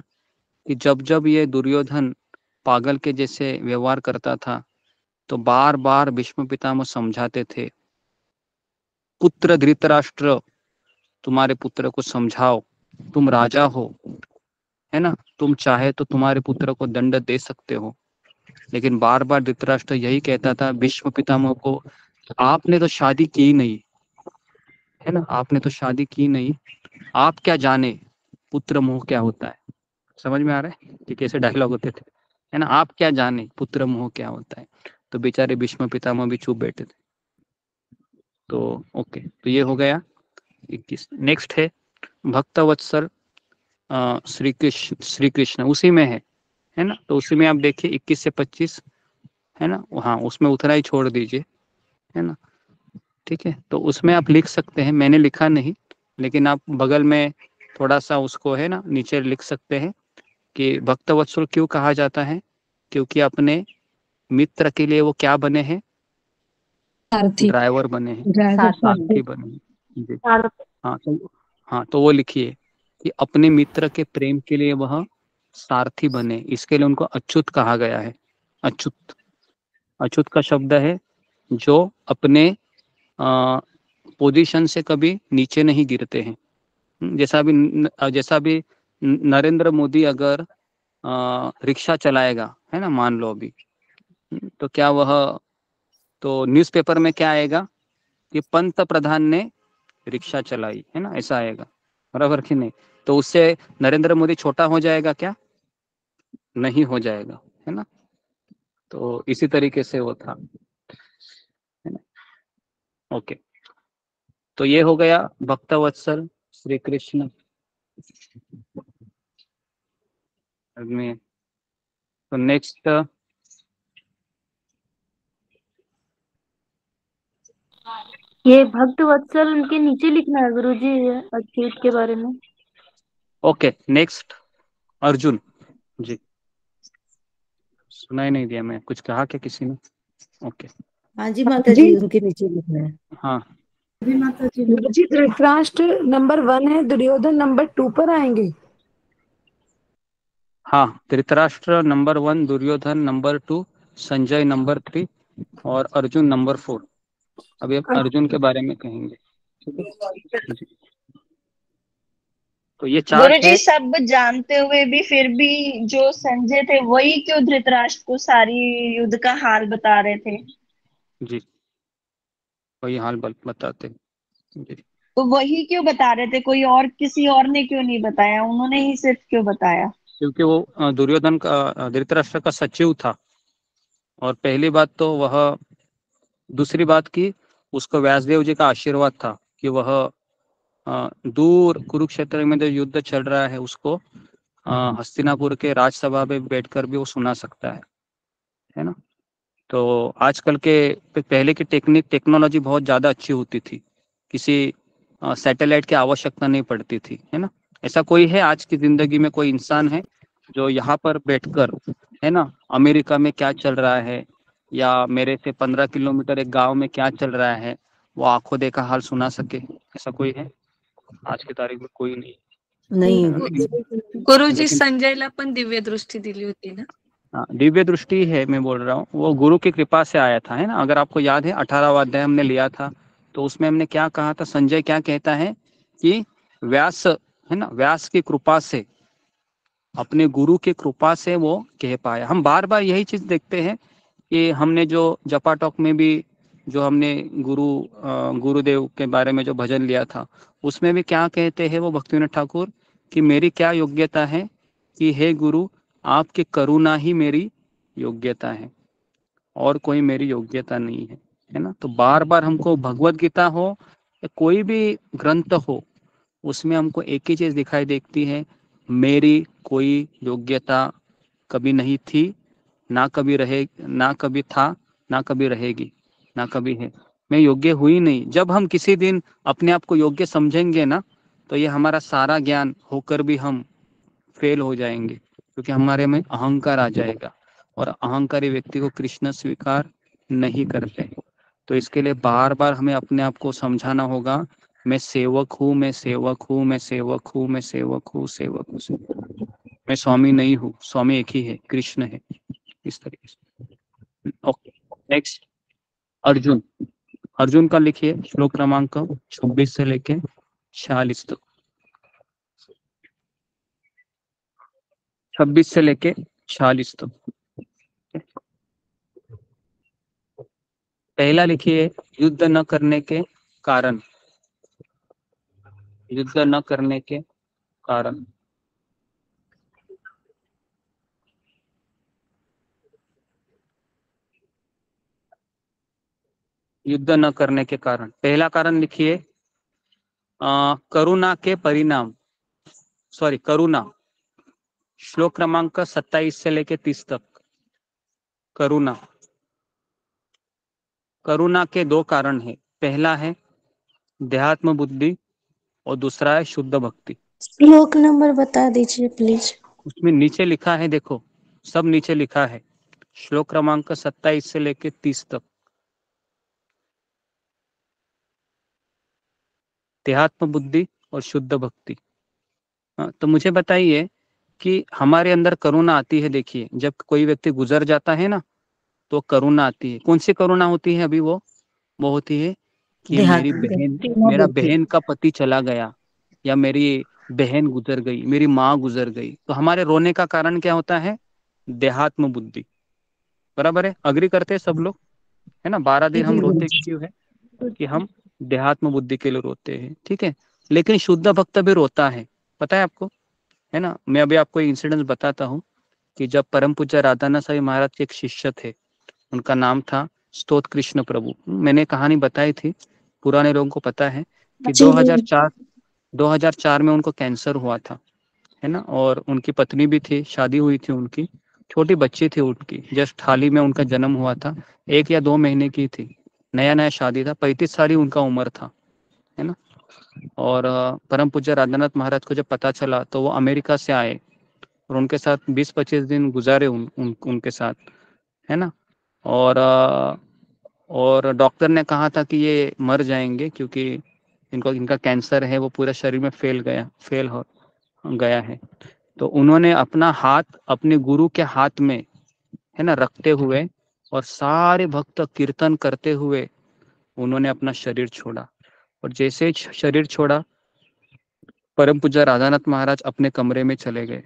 कि जब जब ये दुर्योधन पागल के जैसे व्यवहार करता था तो बार बार भीष्म पितामह समझाते थे, पुत्र धृतराष्ट्र, तुम्हारे पुत्र को समझाओ, तुम राजा हो, है ना, तुम चाहे तो तुम्हारे पुत्र को दंड दे सकते हो। लेकिन बार बार धृतराष्ट्र यही कहता था भीष्म पितामह को, आपने तो शादी की नहीं, है ना, आपने तो शादी की नहीं, आप क्या जाने पुत्र मोह क्या होता है। समझ में आ रहा है कि कैसे डायलॉग होते थे, है ना, आप क्या जाने पुत्र मोह क्या होता है। तो बेचारे भीष्म पितामह भी चुप बैठे थे। तो ओके, तो ये हो गया 21। नेक्स्ट है भक्तवत्सल श्री कृष्ण, उसी में है ना। तो उसी में आप देखिए 21 से 25, है ना, हाँ उसमें उतना ही छोड़ दीजिए, है ना, ठीक है। तो उसमें आप लिख सकते हैं, मैंने लिखा नहीं, लेकिन आप बगल में थोड़ा सा उसको, है ना, नीचे लिख सकते हैं कि भक्तवत्सल क्यों कहा जाता है, क्योंकि अपने मित्र के लिए वो क्या बने हैं, ड्राइवर बने हैं, सारथी बने हैं जी। हाँ तो वो लिखिए कि अपने मित्र के प्रेम के लिए वह सारथी बने, इसके लिए उनको अच्युत कहा गया है। अच्युत, अच्युत का शब्द है जो अपने पोजीशन से कभी नीचे नहीं गिरते हैं। जैसा भी नरेंद्र मोदी अगर रिक्शा चलाएगा, है ना, मान लो अभी, तो क्या वह, तो न्यूज़पेपर में क्या आएगा कि पंत प्रधान ने रिक्शा चलाई, है ना, ऐसा आएगा, बराबर कि नहीं। तो उससे नरेंद्र मोदी छोटा हो जाएगा क्या, नहीं हो जाएगा, है ना। तो इसी तरीके से वो था, है ना। ओके, तो ये हो गया भक्तवत्सल श्री कृष्ण में। तो नेक्स्ट ये भक्त वत्सल उनके नीचे लिखना है गुरुजी, अच्युत के बारे में। ओके, नेक्स्ट अर्जुन जी। सुनाई नहीं दिया, मैं कुछ कहा क्या किसी ने? ओके, हाँ जी माता जी, उनके नीचे लिखना है। हाँ गुरुजी धृतराष्ट्र नंबर 1 है, दुर्योधन नंबर 2 पर आएंगे। हाँ, Dhritarashtra number 1, Duryodhan number 2, Sanjay number 3 और अर्जुन नंबर 4। अभी अब अर्जुन के बारे में कहेंगे, ठीक है जी। तो ये चार्ट गुरुजी है। सब जानते हुए भी फिर भी जो संजय थे वही क्यों धृतराष्ट्र को सारी युद्ध का हाल बता रहे थे? जी, वही हाल बताते जी। तो वही क्यों बता रहे थे, कोई और किसी और ने क्यों नहीं बताया, उन्होंने ही सिर्फ क्यों बताया? क्योंकि वो दुर्योधन का, धृतराष्ट्र का सचिव था, और पहली बात तो वह, दूसरी बात की उसको व्यासदेव जी का आशीर्वाद था कि वह दूर कुरुक्षेत्र में जो युद्ध चल रहा है उसको हस्तिनापुर के राजसभा में बैठकर भी वो सुना सकता है ना। तो आजकल के, पहले की टेक्नोलॉजी बहुत ज़्यादा अच्छी होती थी, किसी सैटेलाइट की आवश्यकता नहीं पड़ती थी, है ना। ऐसा कोई है आज की जिंदगी में, कोई इंसान है जो यहाँ पर बैठकर, है ना, अमेरिका में क्या चल रहा है या मेरे से 15 किलोमीटर एक गांव में क्या चल रहा है वो आंखों देखा हाल सुना सके? ऐसा कोई है आज की तारीख में? कोई नहीं। गुरुजी संजयला पण दिव्य दृष्टी दिली होती ना? हाँ, दिव्य दृष्टि है, मैं बोल रहा हूँ, वो गुरु की कृपा से आया था, है ना। अगर आपको याद है 18वां अध्याय हमने लिया था, तो उसमें हमने क्या कहा था, संजय क्या कहता है कि व्यास, है ना, व्यास की कृपा से, अपने गुरु की कृपा से वो कह पाया। हम बार बार यही चीज देखते हैं कि हमने जो जपा टॉक में भी जो हमने गुरुदेव के बारे में जो भजन लिया था, उसमें भी क्या कहते हैं वो भक्तिविनोद ठाकुर कि मेरी क्या योग्यता है कि हे गुरु आपकी करुणा ही मेरी योग्यता है, और कोई मेरी योग्यता नहीं है ना। तो बार बार हमको भगवत गीता हो या कोई भी ग्रंथ हो, उसमें हमको एक ही चीज दिखाई देती है, मेरी कोई योग्यता कभी नहीं थी, ना कभी रहे, ना कभी था, ना कभी रहेगी, ना कभी है। मैं योग्य हुई नहीं। जब हम किसी दिन अपने आप को योग्य समझेंगे ना, तो ये हमारा सारा ज्ञान होकर भी हम फेल हो जाएंगे, क्योंकि हमारे में अहंकार आ जाएगा, और अहंकारी व्यक्ति को कृष्ण स्वीकार नहीं करते। तो इसके लिए बार बार हमें अपने आप को समझाना होगा, मैं सेवक हूँ, मैं सेवक हूँ, मैं सेवक हूँ, मैं सेवक हूँ, सेवक हूँ, मैं स्वामी नहीं हूँ, स्वामी एक ही है, कृष्ण है, इस तरीके से। Okay, next Arjun. अर्जुन का लिखिए श्लोक क्रमांक 26 से लेके 46 तक। 26 से लेके 46 तक। पहला लिखिए युद्ध न करने के कारण। युद्ध न करने के कारण। युद्ध न करने के कारण। पहला कारण लिखिए करुणा के परिणाम। सॉरी, करुणा। श्लोक क्रमांक 27 से लेके 30 तक। करुणा। करुणा के दो कारण है। पहला है देहात्म बुद्धि और दूसरा है शुद्ध भक्ति। श्लोक नंबर बता दीजिए प्लीज। उसमें नीचे लिखा है, देखो सब नीचे लिखा है। श्लोक क्रमांक 27 से लेके 30 तक। देहात्म बुद्धि और शुद्ध भक्ति। तो मुझे बताइए कि हमारे अंदर करुणा आती है। देखिए जब कोई व्यक्ति गुजर जाता है ना तो करुणा आती है। कौन सी करुणा होती है? अभी वो होती है कि मेरी बहन, मेरा बहन का पति चला गया, या मेरी बहन गुजर गई, मेरी माँ गुजर गई। तो हमारे रोने का कारण क्या होता है? देहात्म बुद्धि। बराबर है? अग्री करते हैं सब लोग, है ना? 12 दिन हम रोते क्यों है? कि हम देहात्म बुद्धि के लिए रोते हैं, ठीक है। लेकिन शुद्ध भक्त भी रोता है, पता है आपको, है ना? मैं अभी आपको एक इंसिडेंस बताता हूँ कि जब परम पूज्य राधानाथ साईं महाराज के एक शिष्य थे, उनका नाम था स्तोत्र कृष्ण प्रभु। मैंने कहानी बताई थी, पुराने लोगों को पता है कि 2004 में उनको कैंसर हुआ था, है ना। और उनकी पत्नी भी थी, शादी हुई थी उनकी, छोटी बच्ची थी उनकी, जस्ट हाल ही में उनका जन्म हुआ था, 1 या 2 महीने की थी, नया नया शादी था, 35 साल ही उनका उम्र था, है ना। और परम पूज्य राधानाथ महाराज को जब पता चला तो वो अमेरिका से आए और उनके साथ 20-25 दिन गुजारे उनके साथ, है ना। और डॉक्टर ने कहा था कि ये मर जाएंगे क्योंकि इनका कैंसर है, वो पूरे शरीर में फैल हो गया है। तो उन्होंने अपना हाथ अपने गुरु के हाथ में, है ना, रखते हुए और सारे भक्त कीर्तन करते हुए उन्होंने अपना शरीर छोड़ा। और जैसे ही शरीर छोड़ा, परम पूज्य राधानाथ महाराज अपने कमरे में चले गए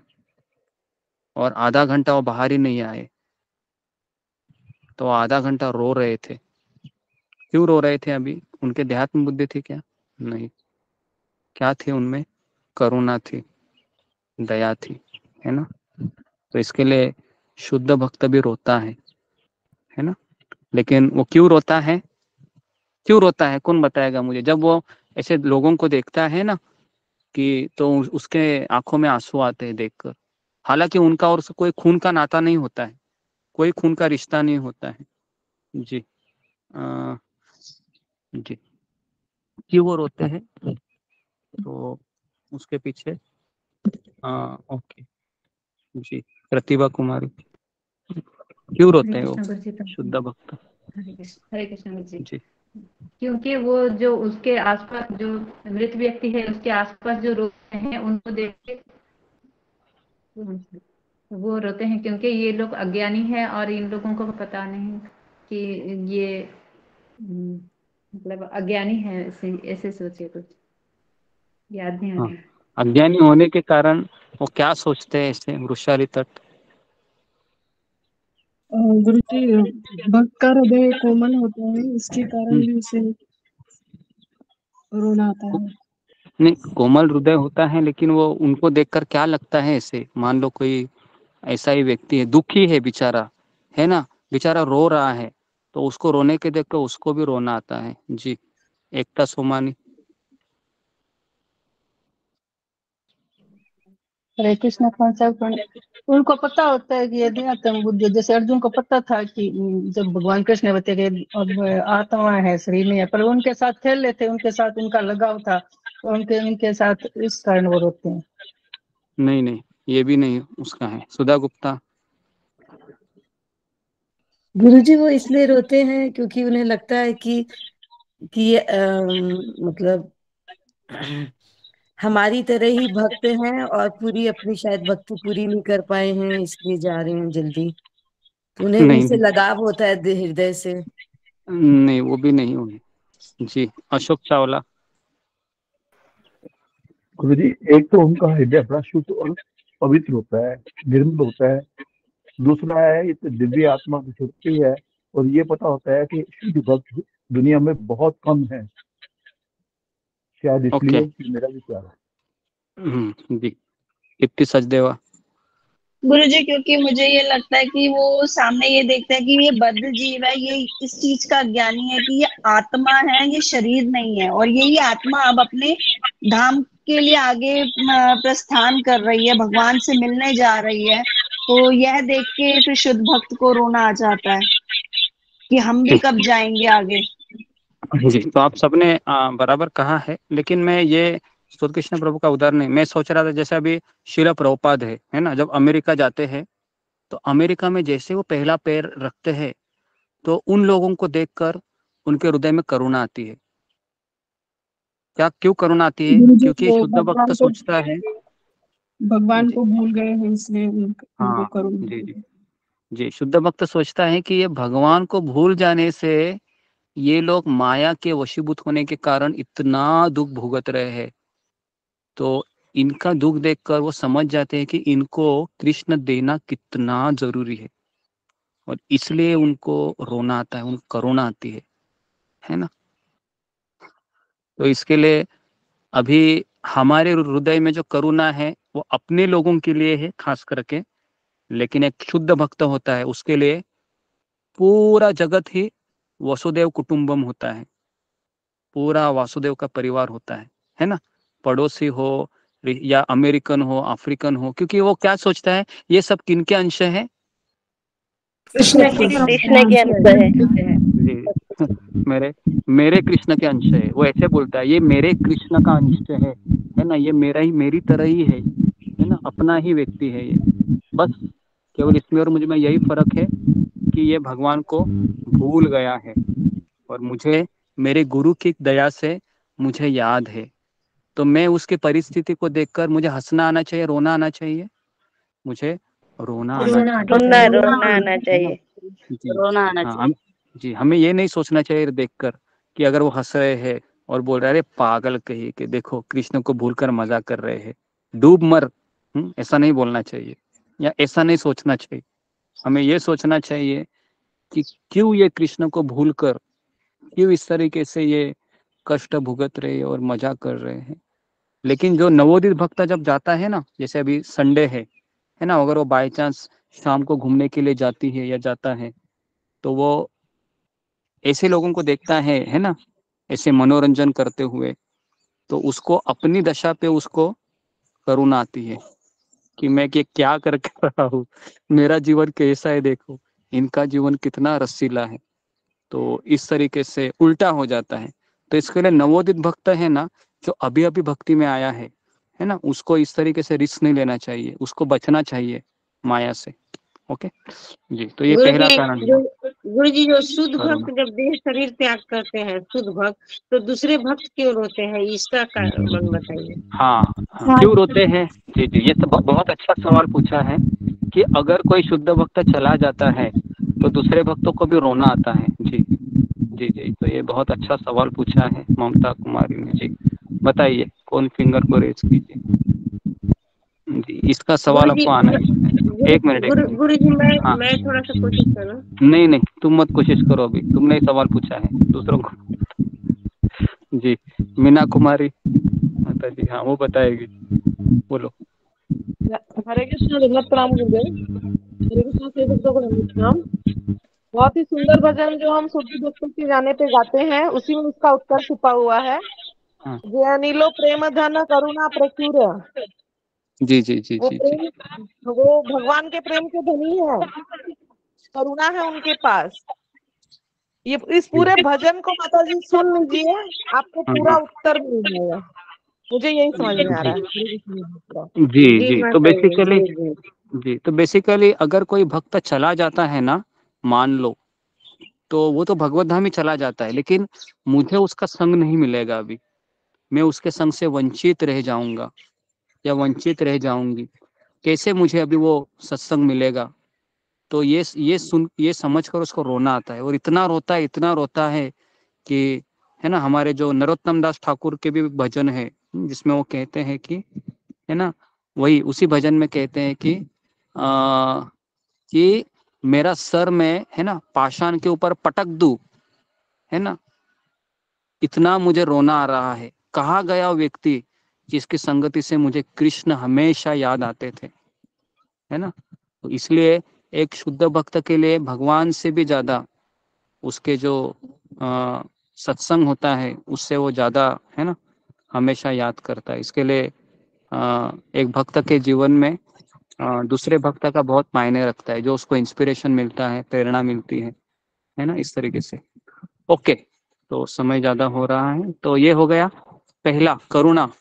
और आधा घंटा वो बाहर ही नहीं आए। तो आधा घंटा रो रहे थे। क्यों रो रहे थे? अभी उनके देहात्म बुद्धि थी क्या? नहीं। क्या थी उनमें? करुणा थी, दया थी, है ना। तो इसके लिए शुद्ध भक्त भी रोता है ना। लेकिन वो क्यों रोता है? क्यों रोता है कौन बताएगा मुझे? जब वो ऐसे लोगों को देखता है ना कि तो उसके आंखों में आंसू आते हैं देखकर। हालांकि उनका और कोई खून का नाता नहीं होता है, कोई खून का रिश्ता नहीं होता है। जी जी। क्यों वो रोते हैं? तो उसके पीछे ओके जी। प्रतिभा कुमारी, क्यों रोते हैं वो शुद्ध भक्त? हरे कृष्ण गुरु जी। जी। क्योंकि वो जो उसके आसपास जो मृत व्यक्ति है, उसके आसपास जो रोते हैं उनको देख के वो रोते हैं, क्योंकि ये लोग अज्ञानी है और इन लोगों को पता नहीं कि ये मतलब अज्ञानी है। ऐसे सोचिए, कुछ याद नहीं आ हाँ, रहा। अज्ञानी होने के कारण वो क्या सोचते हैं ऐसे वृषाली तट? गुरु जी, भक्त का हृदय कोमल होता है, इसके कारण भी उसे रोना आता है। नहीं, कोमल हृदय होता है, लेकिन वो उनको देखकर क्या लगता है ऐसे? मान लो कोई ऐसा ही व्यक्ति है, दुखी है बेचारा, है ना, बेचारा रो रहा है, तो उसको रोने के देखकर उसको भी रोना आता है। जी। एकता सोमानी। हरे कृष्ण कॉन्सेप्ट उनको पता होता है कि यदि आत्म बुद्धि, जैसे अर्जुन को पता था कि जब भगवान कृष्ण ने बताया कि अब आत्मा है, शरीर नहीं है, पर उनके साथ खेल लेते, उनके साथ उनका लगाव था, तो उनके साथ इस कारण वो रोते हैं। नहीं नहीं, ये भी नहीं उसका है। सुधा गुप्ता। गुरुजी वो इसलिए रोते हैं क्योंकि उन्हें लगता है कि ये मतलब हमारी तरह ही भक्त हैं और पूरी अपनी शायद भक्ति पूरी नहीं कर पाए हैं, इसलिए जा रहे हैं जल्दी। तो उन्हें भी नहीं उनसे नहीं लगाव होता है हृदय से। नहीं, वो भी नहीं होंगे। जी, अशोक चावला। गुरु जी, एक तो उनका हृदय बड़ा शुद्ध और पवित्र होता है, निर्मल होता है। दूसरा है, ये तो दिव्य आत्मा की शक्ति है, और ये पता होता है कि शुद्ध भक्त दुनिया में बहुत कम है, शायद ओके। इसलिए कि मेरा विचार है। जी, इप्ती सचदेवा। गुरुजी, क्योंकि मुझे ये लगता है कि वो सामने ये देखता है कि ये बद्ध जीव है, ये इस चीज का ज्ञानी है कि ये आत्मा है, ये शरीर नहीं है, और यही आत्मा अब अपने धाम के लिए आगे प्रस्थान कर रही है, भगवान से मिलने जा रही है। तो यह देख के फिर शुद्ध भक्त को रोना आ जाता है कि हम भी ठीक। कब जाएंगे आगे। जी, तो आप सबने बराबर कहा है, लेकिन मैं ये श्री कृष्ण प्रभु का उदाहरण नहीं, मैं सोच रहा था जैसे अभी शिला प्रभुपाद है ना, जब अमेरिका जाते हैं तो अमेरिका में जैसे वो पहला पैर रखते हैं तो उन लोगों को देखकर उनके हृदय में करुणा आती है। क्या, क्यों करुणा आती है? गुरुजी क्योंकि वो शुद्ध भक्त सोचता है। भगवान जी को भूल गए हैं, इसलिए उनको हाँ, करुणा जी हुई। जी जी, शुद्ध भक्त सोचता है कि ये भगवान को भूल जाने से ये लोग माया के वशीभूत होने के कारण इतना दुख भुगत रहे हैं, तो इनका दुख देखकर वो समझ जाते हैं कि इनको कृष्ण देना कितना जरूरी है, और इसलिए उनको रोना आता है, उनको करुणा आती है ना। तो इसके लिए अभी हमारे हृदय में जो करुणा है वो अपने लोगों के लिए है खास करके, लेकिन एक शुद्ध भक्त होता है उसके लिए पूरा जगत ही वसुदेव कुटुंबम होता है, पूरा वासुदेव का परिवार होता है ना। पड़ोसी हो या अमेरिकन हो, अफ्रीकन हो, क्योंकि वो क्या सोचता है, ये सब किनके अंश है? कृष्ण के कृष्ण के अंश है। जी मेरे मेरे कृष्ण के अंश है, वो ऐसे बोलता है, ये मेरे कृष्ण का अंश है ना, ये मेरा ही, मेरी तरह ही है ना, अपना ही व्यक्ति है ये। बस केवल इसमें और मुझे में यही फर्क है कि ये भगवान को भूल गया है, और मुझे मेरे गुरु की दया से मुझे याद है। तो मैं उसकी परिस्थिति को देखकर मुझे हंसना आना चाहिए, रोना आना चाहिए? मुझे रोना आना चाहिए। रोना आना है ना? चाहिए। जी रोना आना हाँ, चाहिए। जी हमें ये नहीं सोचना चाहिए देखकर कि अगर वो हंस रहे हैं और बोल रहे, अरे पागल कही कि देखो कृष्ण को भूलकर मजाक कर रहे हैं, डूब मर, ऐसा नहीं बोलना चाहिए, या ऐसा नहीं सोचना चाहिए। हमें ये सोचना चाहिए कि क्यों ये कृष्ण को भूलकर, क्यों इस तरीके से ये कष्ट भुगत रहे और मजाक कर रहे हैं। लेकिन जो नवोदित भक्त जब जाता है ना, जैसे अभी संडे है ना, अगर वो बाय चांस शाम को घूमने के लिए जाती है या जाता है, तो वो ऐसे लोगों को देखता है ना, ऐसे मनोरंजन करते हुए, तो उसको अपनी दशा पे उसको करुणा आती है कि मैं क्या करके रहा हूँ, मेरा जीवन कैसा है, देखो इनका जीवन कितना रसीला है। तो इस तरीके से उल्टा हो जाता है। तो इसके लिए नवोदित भक्त है ना, जो अभी अभी भक्ति में आया है ना, उसको इस तरीके से रिस्क नहीं लेना चाहिए, उसको बचना चाहिए माया से। ओके जी, तो ये गुरु पहला जी कारण जो है गुरु जी जो शुद्ध करुणा। भक्त जब देह शरीर त्याग करते हैं, शुद्ध भक्त, तो दूसरे भक्त क्यों रोते हैं, इसका कारण बताइए। हाँ हाँ, क्यों रोते हैं? जी जी, ये तो बहुत अच्छा सवाल पूछा है कि अगर कोई शुद्ध भक्त चला जाता है तो दूसरे भक्तों को भी रोना आता है। जी जी जी, तो ये बहुत अच्छा सवाल पूछा है ममता कुमारी ने। जी बताइए, कौन फिंगर को रेज कीजिए। जी, इसका सवाल गुरु जी आपको आना है। एक मिनट। गुरु जी हाँ, मैं थोड़ा सा कोशिश करूँ। नहीं नहीं, तुम मत कोशिश करो, अभी तुमने ही सवाल पूछा है, दूसरों को। जी, मीना कुमारी माता जी, हाँ वो बताएगी, बोलो। हरे कृष्ण, जगन्नाथ प्रणाम गुरुदेव। हरे कृष्ण से भक्तों को नमस्कार। बहुत ही सुंदर भजन जो हम शुद्ध भक्तों के गाने पे गाते हैं, उसी में उसका उत्तर छुपा हुआ है। हाँ। जे अनिलो प्रेम धन करुणा प्रचुर। जी जी जी वो जी जी प्रेम, वो भगवान के प्रेम के धनी है, करुणा है उनके पास। ये इस पूरे भजन को माता जी सुन लीजिए, आपको पूरा हाँ, उत्तर मिल जाएगा। मुझे यही समझ में आ रहा है। जी जी, तो बेसिकली जी, तो बेसिकली अगर कोई भक्त चला जाता है ना, मान लो, तो वो तो भगवत धाम ही चला जाता है, लेकिन मुझे उसका संग नहीं मिलेगा। अभी मैं उसके संग से वंचित रह जाऊंगा या वंचित रह जाऊंगी। कैसे मुझे अभी वो सत्संग मिलेगा? तो ये समझ कर उसको रोना आता है, और इतना रोता है कि, है ना, हमारे जो नरोत्तम दास ठाकुर के भी भजन है जिसमें वो कहते हैं कि, है ना, वही उसी भजन में कहते हैं कि मेरा सर में, है ना, पाषाण के ऊपर पटक दूं, है ना, इतना मुझे रोना आ रहा है। कहाँ गया वो व्यक्ति जिसकी संगति से मुझे कृष्ण हमेशा याद आते थे, है ना। तो इसलिए एक शुद्ध भक्त के लिए भगवान से भी ज्यादा उसके जो सत्संग होता है उससे वो ज्यादा, है ना, हमेशा याद करता है। इसके लिए एक भक्त के जीवन में दूसरे भक्त का बहुत मायने रखता है, जो उसको इंस्पिरेशन मिलता है, प्रेरणा मिलती है ना, इस तरीके से। ओके, तो समय ज्यादा हो रहा है, तो ये हो गया पहला, करुणा।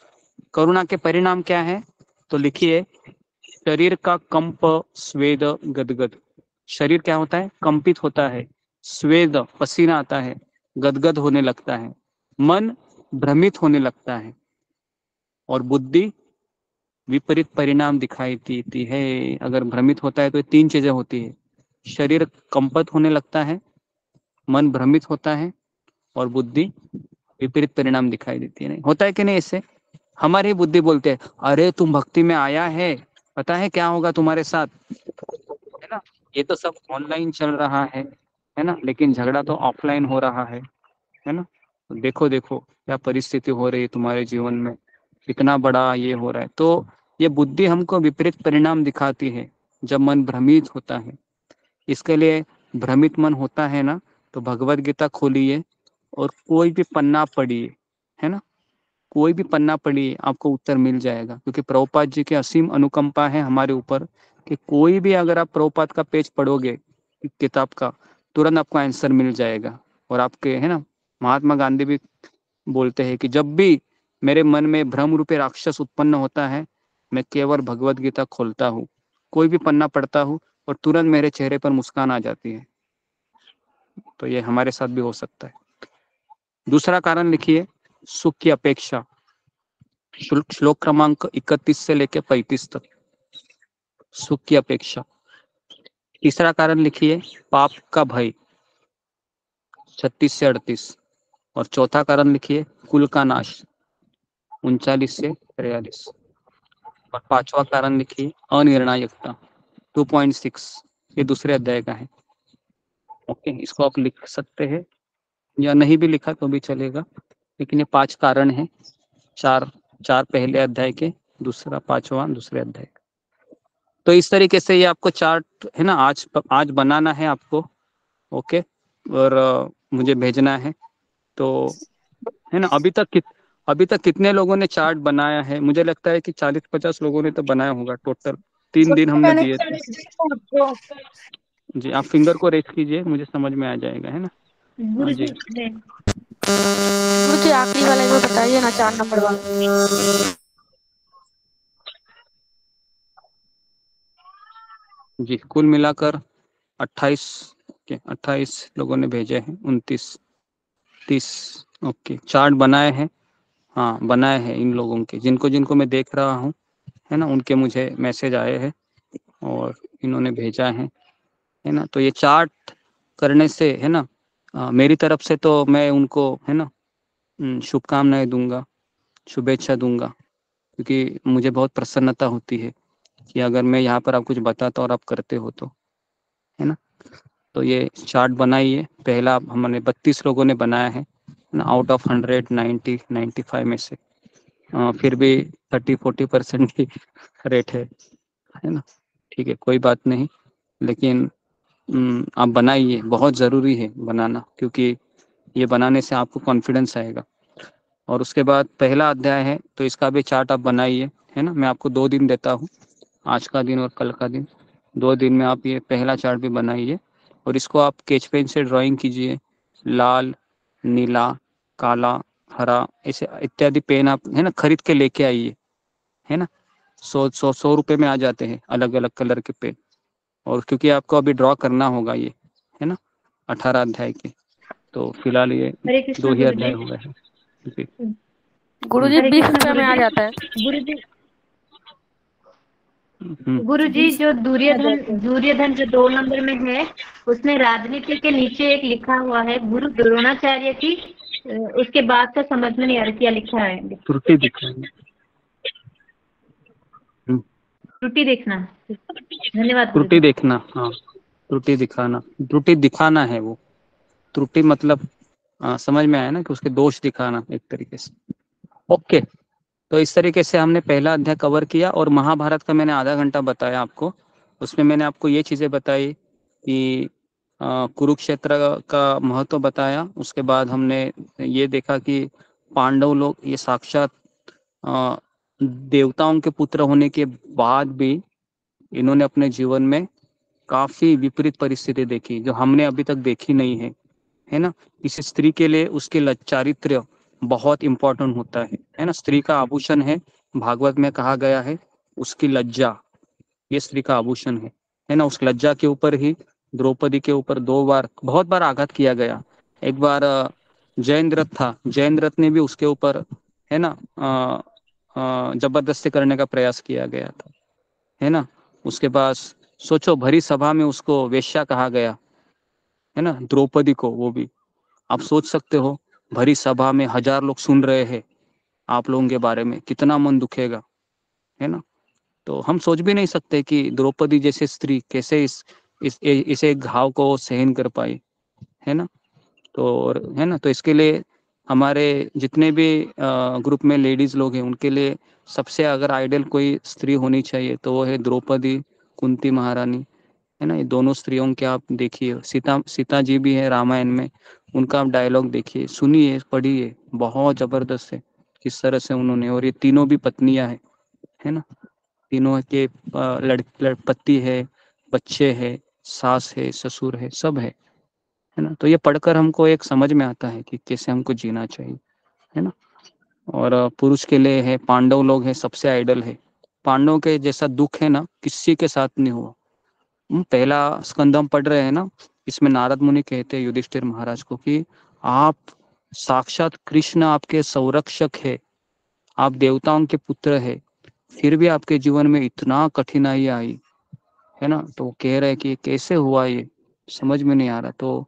करुणा के परिणाम क्या है? तो लिखिए, शरीर का कंप, स्वेद, गदगद। शरीर क्या होता है? कंपित होता है, स्वेद, पसीना आता है, गदगद होने लगता है, मन भ्रमित होने लगता है, और बुद्धि विपरीत परिणाम दिखाई देती है। अगर भ्रमित होता है तो 3 चीजें होती है, शरीर कंपित होने लगता है, मन भ्रमित होता है, और बुद्धि विपरीत परिणाम दिखाई देती है। नहीं होता है कि नहीं? इससे हमारी बुद्धि बोलते हैं, अरे तुम भक्ति में आया है, पता है क्या होगा तुम्हारे साथ, है ना। ये तो सब ऑनलाइन चल रहा है ना, लेकिन झगड़ा तो ऑफलाइन हो रहा है ना। देखो देखो क्या परिस्थिति हो रही है तुम्हारे जीवन में, कितना बड़ा ये हो रहा है। तो ये बुद्धि हमको विपरीत परिणाम दिखाती है जब मन भ्रमित होता है। इसके लिए भ्रमित मन होता है ना, तो भगवत गीता खोलिए और कोई भी पन्ना पढ़िए, है ना, कोई भी पन्ना पढ़िए, आपको उत्तर मिल जाएगा। क्योंकि प्रभुपाद जी की असीम अनुकंपा है हमारे ऊपर कि कोई भी अगर आप प्रभुपाद का पेज पढ़ोगे किताब का, तुरंत आपको आंसर मिल जाएगा। और आपके, है ना, महात्मा गांधी भी बोलते हैं कि जब भी मेरे मन में भ्रम रूपी राक्षस उत्पन्न होता है, मैं केवल भगवत गीता खोलता हूँ, कोई भी पन्ना पढ़ता हूँ, और तुरंत मेरे चेहरे पर मुस्कान आ जाती है। तो ये हमारे साथ भी हो सकता है। दूसरा कारण लिखिए, सुख की अपेक्षा। श्लोक क्रमांक 31 से लेकर 35 तक, सुख की अपेक्षा। तीसरा कारण लिखिए, पाप का भय, 36 से 38। और चौथा कारण लिखिए, कुल का नाश, 39 से 43। और पांचवा कारण लिखिए, अनिर्णायकता, 2.6। ये दूसरे अध्याय का है। ओके, इसको आप लिख सकते हैं या नहीं भी लिखा तो भी चलेगा, लेकिन ये 5 कारण हैं, चार पहले अध्याय के, दूसरा 5वां दूसरे अध्याय। तो इस तरीके से ये आपको चार्ट, है ना, आज बनाना है आपको। ओके, और मुझे भेजना है। तो, है ना, अभी तक कितने लोगों ने चार्ट बनाया है? मुझे लगता है कि 40-50 लोगों ने तो बनाया होगा टोटल। 3 दिन हमने दिए थे जी। आप फिंगर को रेस कीजिए, मुझे समझ में आ जाएगा, है ना। हाँ जी, मुझे आखिरी वाला एक बार बताइए ना, 4 नंबर वाला। जी, कुल मिलाकर 28 लोगों ने भेजे हैं, 29, 30। ओके, चार्ट बनाए हैं, हाँ बनाए हैं इन लोगों के, जिनको मैं देख रहा हूँ, है ना, उनके मुझे मैसेज आए हैं और इन्होंने भेजा है ना। तो ये चार्ट करने से, है ना, मेरी तरफ से तो मैं उनको, है ना, शुभकामनाएं दूंगा, शुभेच्छा दूंगा, क्योंकि मुझे बहुत प्रसन्नता होती है कि अगर मैं यहाँ पर आप कुछ बताता और आप करते हो तो, है ना। तो ये चार्ट बनाइए। पहला हमने 32 लोगों ने बनाया है ना, आउट ऑफ 195 में से। फिर भी 30-40% की रेट है ना। ठीक है, कोई बात नहीं, लेकिन आप बनाइए, बहुत ज़रूरी है बनाना, क्योंकि ये बनाने से आपको कॉन्फिडेंस आएगा। और उसके बाद पहला अध्याय है, तो इसका भी चार्ट आप बनाइए, है ना। मैं आपको 2 दिन देता हूँ, आज का दिन और कल का दिन। 2 दिन में आप ये पहला चार्ट भी बनाइए, और इसको आप स्केच पेन से ड्राइंग कीजिए। लाल, नीला, काला, हरा, ऐसे इत्यादि पेन आप, है ना, खरीद के लेके आइए, है ना। 100 रुपए में आ जाते हैं अलग अलग कलर के पेन। और क्योंकि आपको अभी ड्रॉ करना होगा ये, है ना, 18 अध्याय के, तो फिलहाल ये 2 ही अध्याय हो गए हैं। गुरुजी 20 रुपए में आ जाता है। गुरुजी गुरुजी जो दुर्योधन जो 2 नंबर में है, उसमें राजनीति के नीचे एक लिखा हुआ है गुरु द्रोणाचार्य की, उसके बाद का समझ में नहीं आ रहा क्या लिखा है। त्रुटि दिखाना। त्रुटि देखना। धन्यवाद त्रुटि देखना, हाँ, त्रुटि दिखाना, त्रुटि दिखाना है वो। त्रुटि मतलब समझ में आया ना कि उसके दोष दिखाना एक तरीके से। ओके, तो इस तरीके से हमने पहला अध्याय कवर किया और महाभारत का मैंने आधा घंटा बताया आपको। उसमें मैंने आपको ये चीजें बताई कि कुरुक्षेत्र का महत्व बताया। उसके बाद हमने ये देखा कि पांडव लोग ये साक्षात देवताओं के पुत्र होने के बाद भी इन्होंने अपने जीवन में काफी विपरीत परिस्थिति देखी जो हमने अभी तक देखी नहीं है ना। किसी स्त्री के लिए उसके चारित्र्य बहुत इंपॉर्टेंट होता है ना। स्त्री का आभूषण है, भागवत में कहा गया है, उसकी लज्जा, ये स्त्री का आभूषण है ना। उस लज्जा के ऊपर ही द्रौपदी के ऊपर बहुत बार आघात किया गया। एक बार जयेंद्रथ था, जयेंद्रथ ने भी उसके ऊपर है ना जबरदस्ती करने का प्रयास किया गया था, है ना। उसके पास सोचो भरी सभा में उसको वेश्या कहा गया, है ना, द्रौपदी को। वो भी आप सोच सकते हो, भरी सभा में 1000 लोग सुन रहे हैं आप लोगों के बारे में, कितना मन दुखेगा, है ना। तो हम सोच भी नहीं सकते कि द्रौपदी जैसी स्त्री कैसे इस एक घाव को सहन कर पाई, है ना। तो है ना, तो इसके लिए हमारे जितने भी ग्रुप में लेडीज लोग हैं उनके लिए सबसे अगर आइडियल कोई स्त्री होनी चाहिए तो वो है द्रौपदी, कुंती महारानी, है ना। ये दोनों स्त्रियों के आप देखिए, सीता जी भी है रामायण में, उनका आप डायलॉग देखिए, सुनिए, पढ़िए, बहुत जबरदस्त है किस तरह से उन्होंने। और ये तीनों भी पत्नियां है ना, तीनों के पति है, बच्चे है, सास है, ससुर है, सब है ना। तो ये पढ़कर हमको एक समझ में आता है कि कैसे हमको जीना चाहिए, है ना। और पुरुष के लिए है, पांडव लोग है, सबसे आइडल है। पांडव के जैसा दुख है ना किसी के साथ नहीं हुआ। पहला स्कंद हम पढ़ रहे हैं ना, इसमें नारद मुनि कहते हैं युधिष्ठिर महाराज को कि आप साक्षात कृष्ण आपके संरक्षक है, आप देवताओं के पुत्र है, फिर भी आपके जीवन में इतना कठिनाई आई, है ना। तो वो कह रहे हैं कि कैसे हुआ, ये समझ में नहीं आ रहा। तो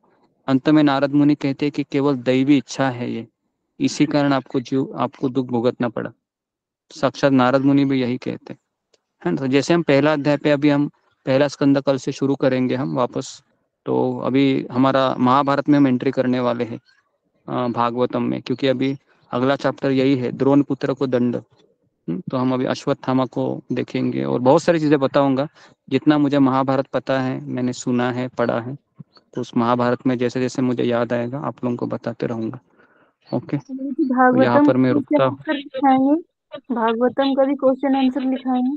अंत में नारद मुनि कहते हैं कि केवल दैवी इच्छा है ये, इसी कारण आपको दुख भुगतना पड़ा। साक्षात नारद मुनि भी यही कहते हैं। तो जैसे हम पहला अध्याय पे अभी हम पहला स्कंद कल से शुरू करेंगे हम वापस। तो अभी हमारा महाभारत में हम एंट्री करने वाले हैं भागवतम में, क्योंकि अभी अगला चैप्टर यही है, द्रोण पुत्र को दंड। तो हम अभी अश्वत्थामा को देखेंगे और बहुत सारी चीजें बताऊंगा जितना मुझे महाभारत पता है, मैंने सुना है, पढ़ा है। तो उस महाभारत में जैसे जैसे मुझे याद आएगा आप लोगों को बताते रहूंगा। ओके, तो यहाँ पर मैं रुकता हूँ। भागवतम का भी क्वेश्चन आंसर लिखाएंगे।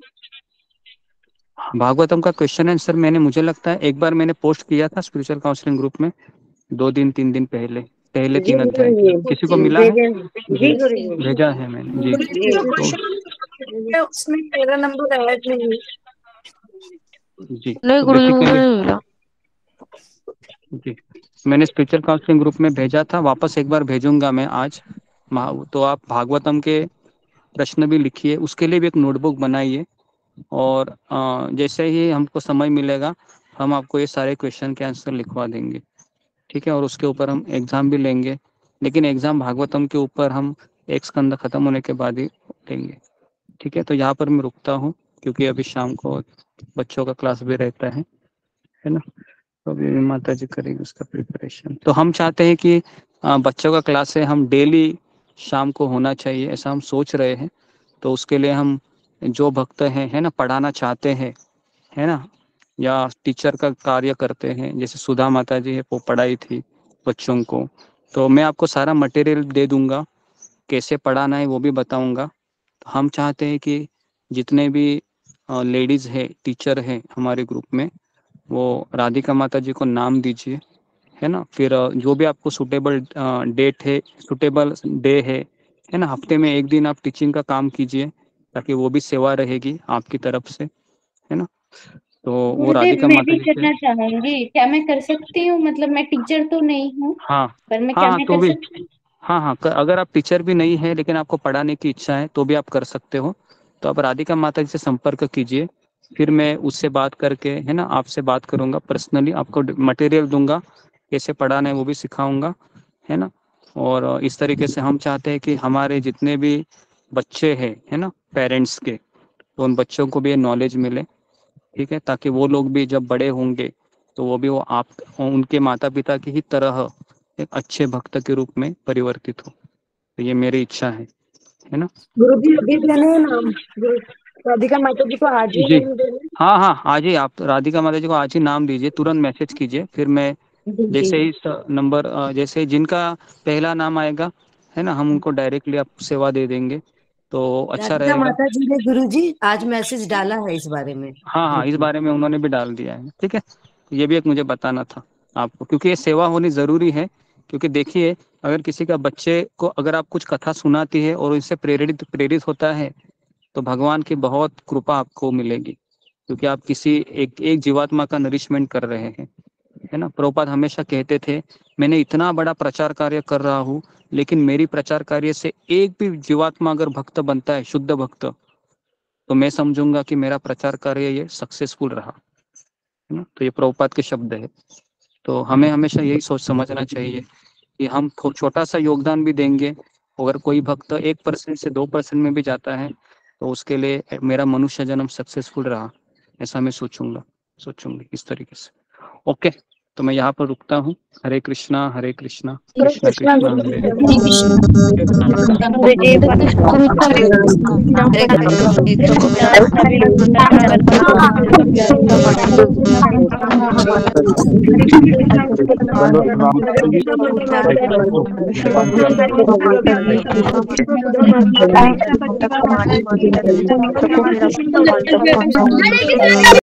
भागवतम का क्वेश्चन आंसर मुझे लगता है एक बार मैंने पोस्ट किया था स्पिरिचुअल काउंसलिंग ग्रुप में 2-3 दिन पहले 3 अध्याय। किसी को मिला है? जी भेजा है मैंने जी। तो उसमें मेरा नंबर ऐड नहीं है जी। नहीं गुरुजी मुझे नहीं मिला जी। मैंने स्पिरिचुअल काउंसलिंग ग्रुप में भेजा था, वापस एक बार भेजूंगा मैं आज। तो आप भागवतम के प्रश्न भी लिखिए, उसके लिए भी एक नोटबुक बनाइए और जैसे ही हमको समय मिलेगा हम आपको ये सारे क्वेश्चन के आंसर लिखवा देंगे, ठीक है। और उसके ऊपर हम एग्जाम भी लेंगे, लेकिन एग्जाम भागवतम के ऊपर हम एक स्कंद खत्म होने के बाद ही लेंगे, ठीक है। तो यहाँ पर मैं रुकता हूँ क्योंकि अभी शाम को बच्चों का क्लास भी रहता है ना। तो अभी माता जी करेंगे उसका प्रिपरेशन। तो हम चाहते हैं कि बच्चों का क्लास है हम डेली शाम को होना चाहिए, ऐसा हम सोच रहे हैं। तो उसके लिए हम जो भक्त हैं, है ना, पढ़ाना चाहते हैं, है ना, या टीचर का कार्य करते हैं, जैसे सुधा माता जी है वो पढ़ाई थी बच्चों को, तो मैं आपको सारा मटेरियल दे दूंगा, कैसे पढ़ाना है वो भी बताऊंगा। तो हम चाहते हैं कि जितने भी लेडीज है टीचर है हमारे ग्रुप में, वो राधिका माता जी को नाम दीजिए, है ना। फिर जो भी आपको सुटेबल डेट है, सुटेबल डे है ना, हफ्ते में एक दिन आप टीचिंग का काम कीजिए ताकि वो भी सेवा रहेगी आपकी तरफ से, है ना। तो वो राधिका मैं माता भी जी करना चाहूंगी, क्या मैं कर सकती हूँ? मतलब मैं टीचर तो नहीं हूँ, हाँ पर मैं हाँ क्या हाँ मैं तो कर भी सकती हूँ? हाँ, अगर आप टीचर भी नहीं है लेकिन आपको पढ़ाने की इच्छा है तो भी आप कर सकते हो। तो आप राधिका माता जी से संपर्क कीजिए फिर मैं उससे बात करके, है ना, आपसे बात करूंगा पर्सनली, आपको मटेरियल दूंगा, कैसे पढ़ाना है वो भी सिखाऊंगा, है ना। और इस तरीके से हम चाहते हैं कि हमारे जितने भी बच्चे हैं, है ना, पेरेंट्स के, तो उन बच्चों को भी ये नॉलेज मिले, ठीक है, ताकि वो लोग भी जब बड़े होंगे तो वो भी वो आप उनके माता पिता की ही तरह एक अच्छे भक्त के रूप में परिवर्तित हो। तो ये मेरी इच्छा है ना। गुरु जी अभी देने हैं नाम राधिका माता जी को आज ही जी नाम देने? हाँ, आज ही आप राधिका माता जी को आज ही नाम दीजिए, तुरंत मैसेज कीजिए, फिर मैं जैसे ही नंबर जैसे जिनका पहला नाम आएगा, है ना, हम उनको डायरेक्टली आप सेवा दे देंगे, तो अच्छा राधिका रहेगा। माता जी ने गुरु जी आज मैसेज डाला है इस बारे में। हाँ, इस बारे में उन्होंने भी डाल दिया है, ठीक है। ये भी एक मुझे बताना था आपको, क्योंकि ये सेवा होनी जरूरी है। क्योंकि देखिए, अगर किसी का बच्चे को अगर आप कुछ कथा सुनाती है और इससे प्रेरित होता है, तो भगवान की बहुत कृपा आपको मिलेगी, क्योंकि आप किसी एक जीवात्मा का नरिशमेंट कर रहे हैं, है ना। प्रभुपाद हमेशा कहते थे, मैंने इतना बड़ा प्रचार कार्य कर रहा हूँ, लेकिन मेरी प्रचार कार्य से एक भी जीवात्मा अगर भक्त बनता है, शुद्ध भक्त, तो मैं समझूंगा कि मेरा प्रचार कार्य ये सक्सेसफुल रहा, है ना। तो ये प्रभुपाद के शब्द है। तो हमें हमेशा यही सोच समझना चाहिए कि हम छोटा सा योगदान भी देंगे, अगर कोई भक्त 1% से 2% में भी जाता है, तो उसके लिए मेरा मनुष्य जन्म सक्सेसफुल रहा, ऐसा मैं सोचूंगी इस तरीके से। ओके, तो मैं यहाँ पर रुकता हूँ। हरे कृष्णा कृष्णा कृष्णा हरे हरे कृष्णा।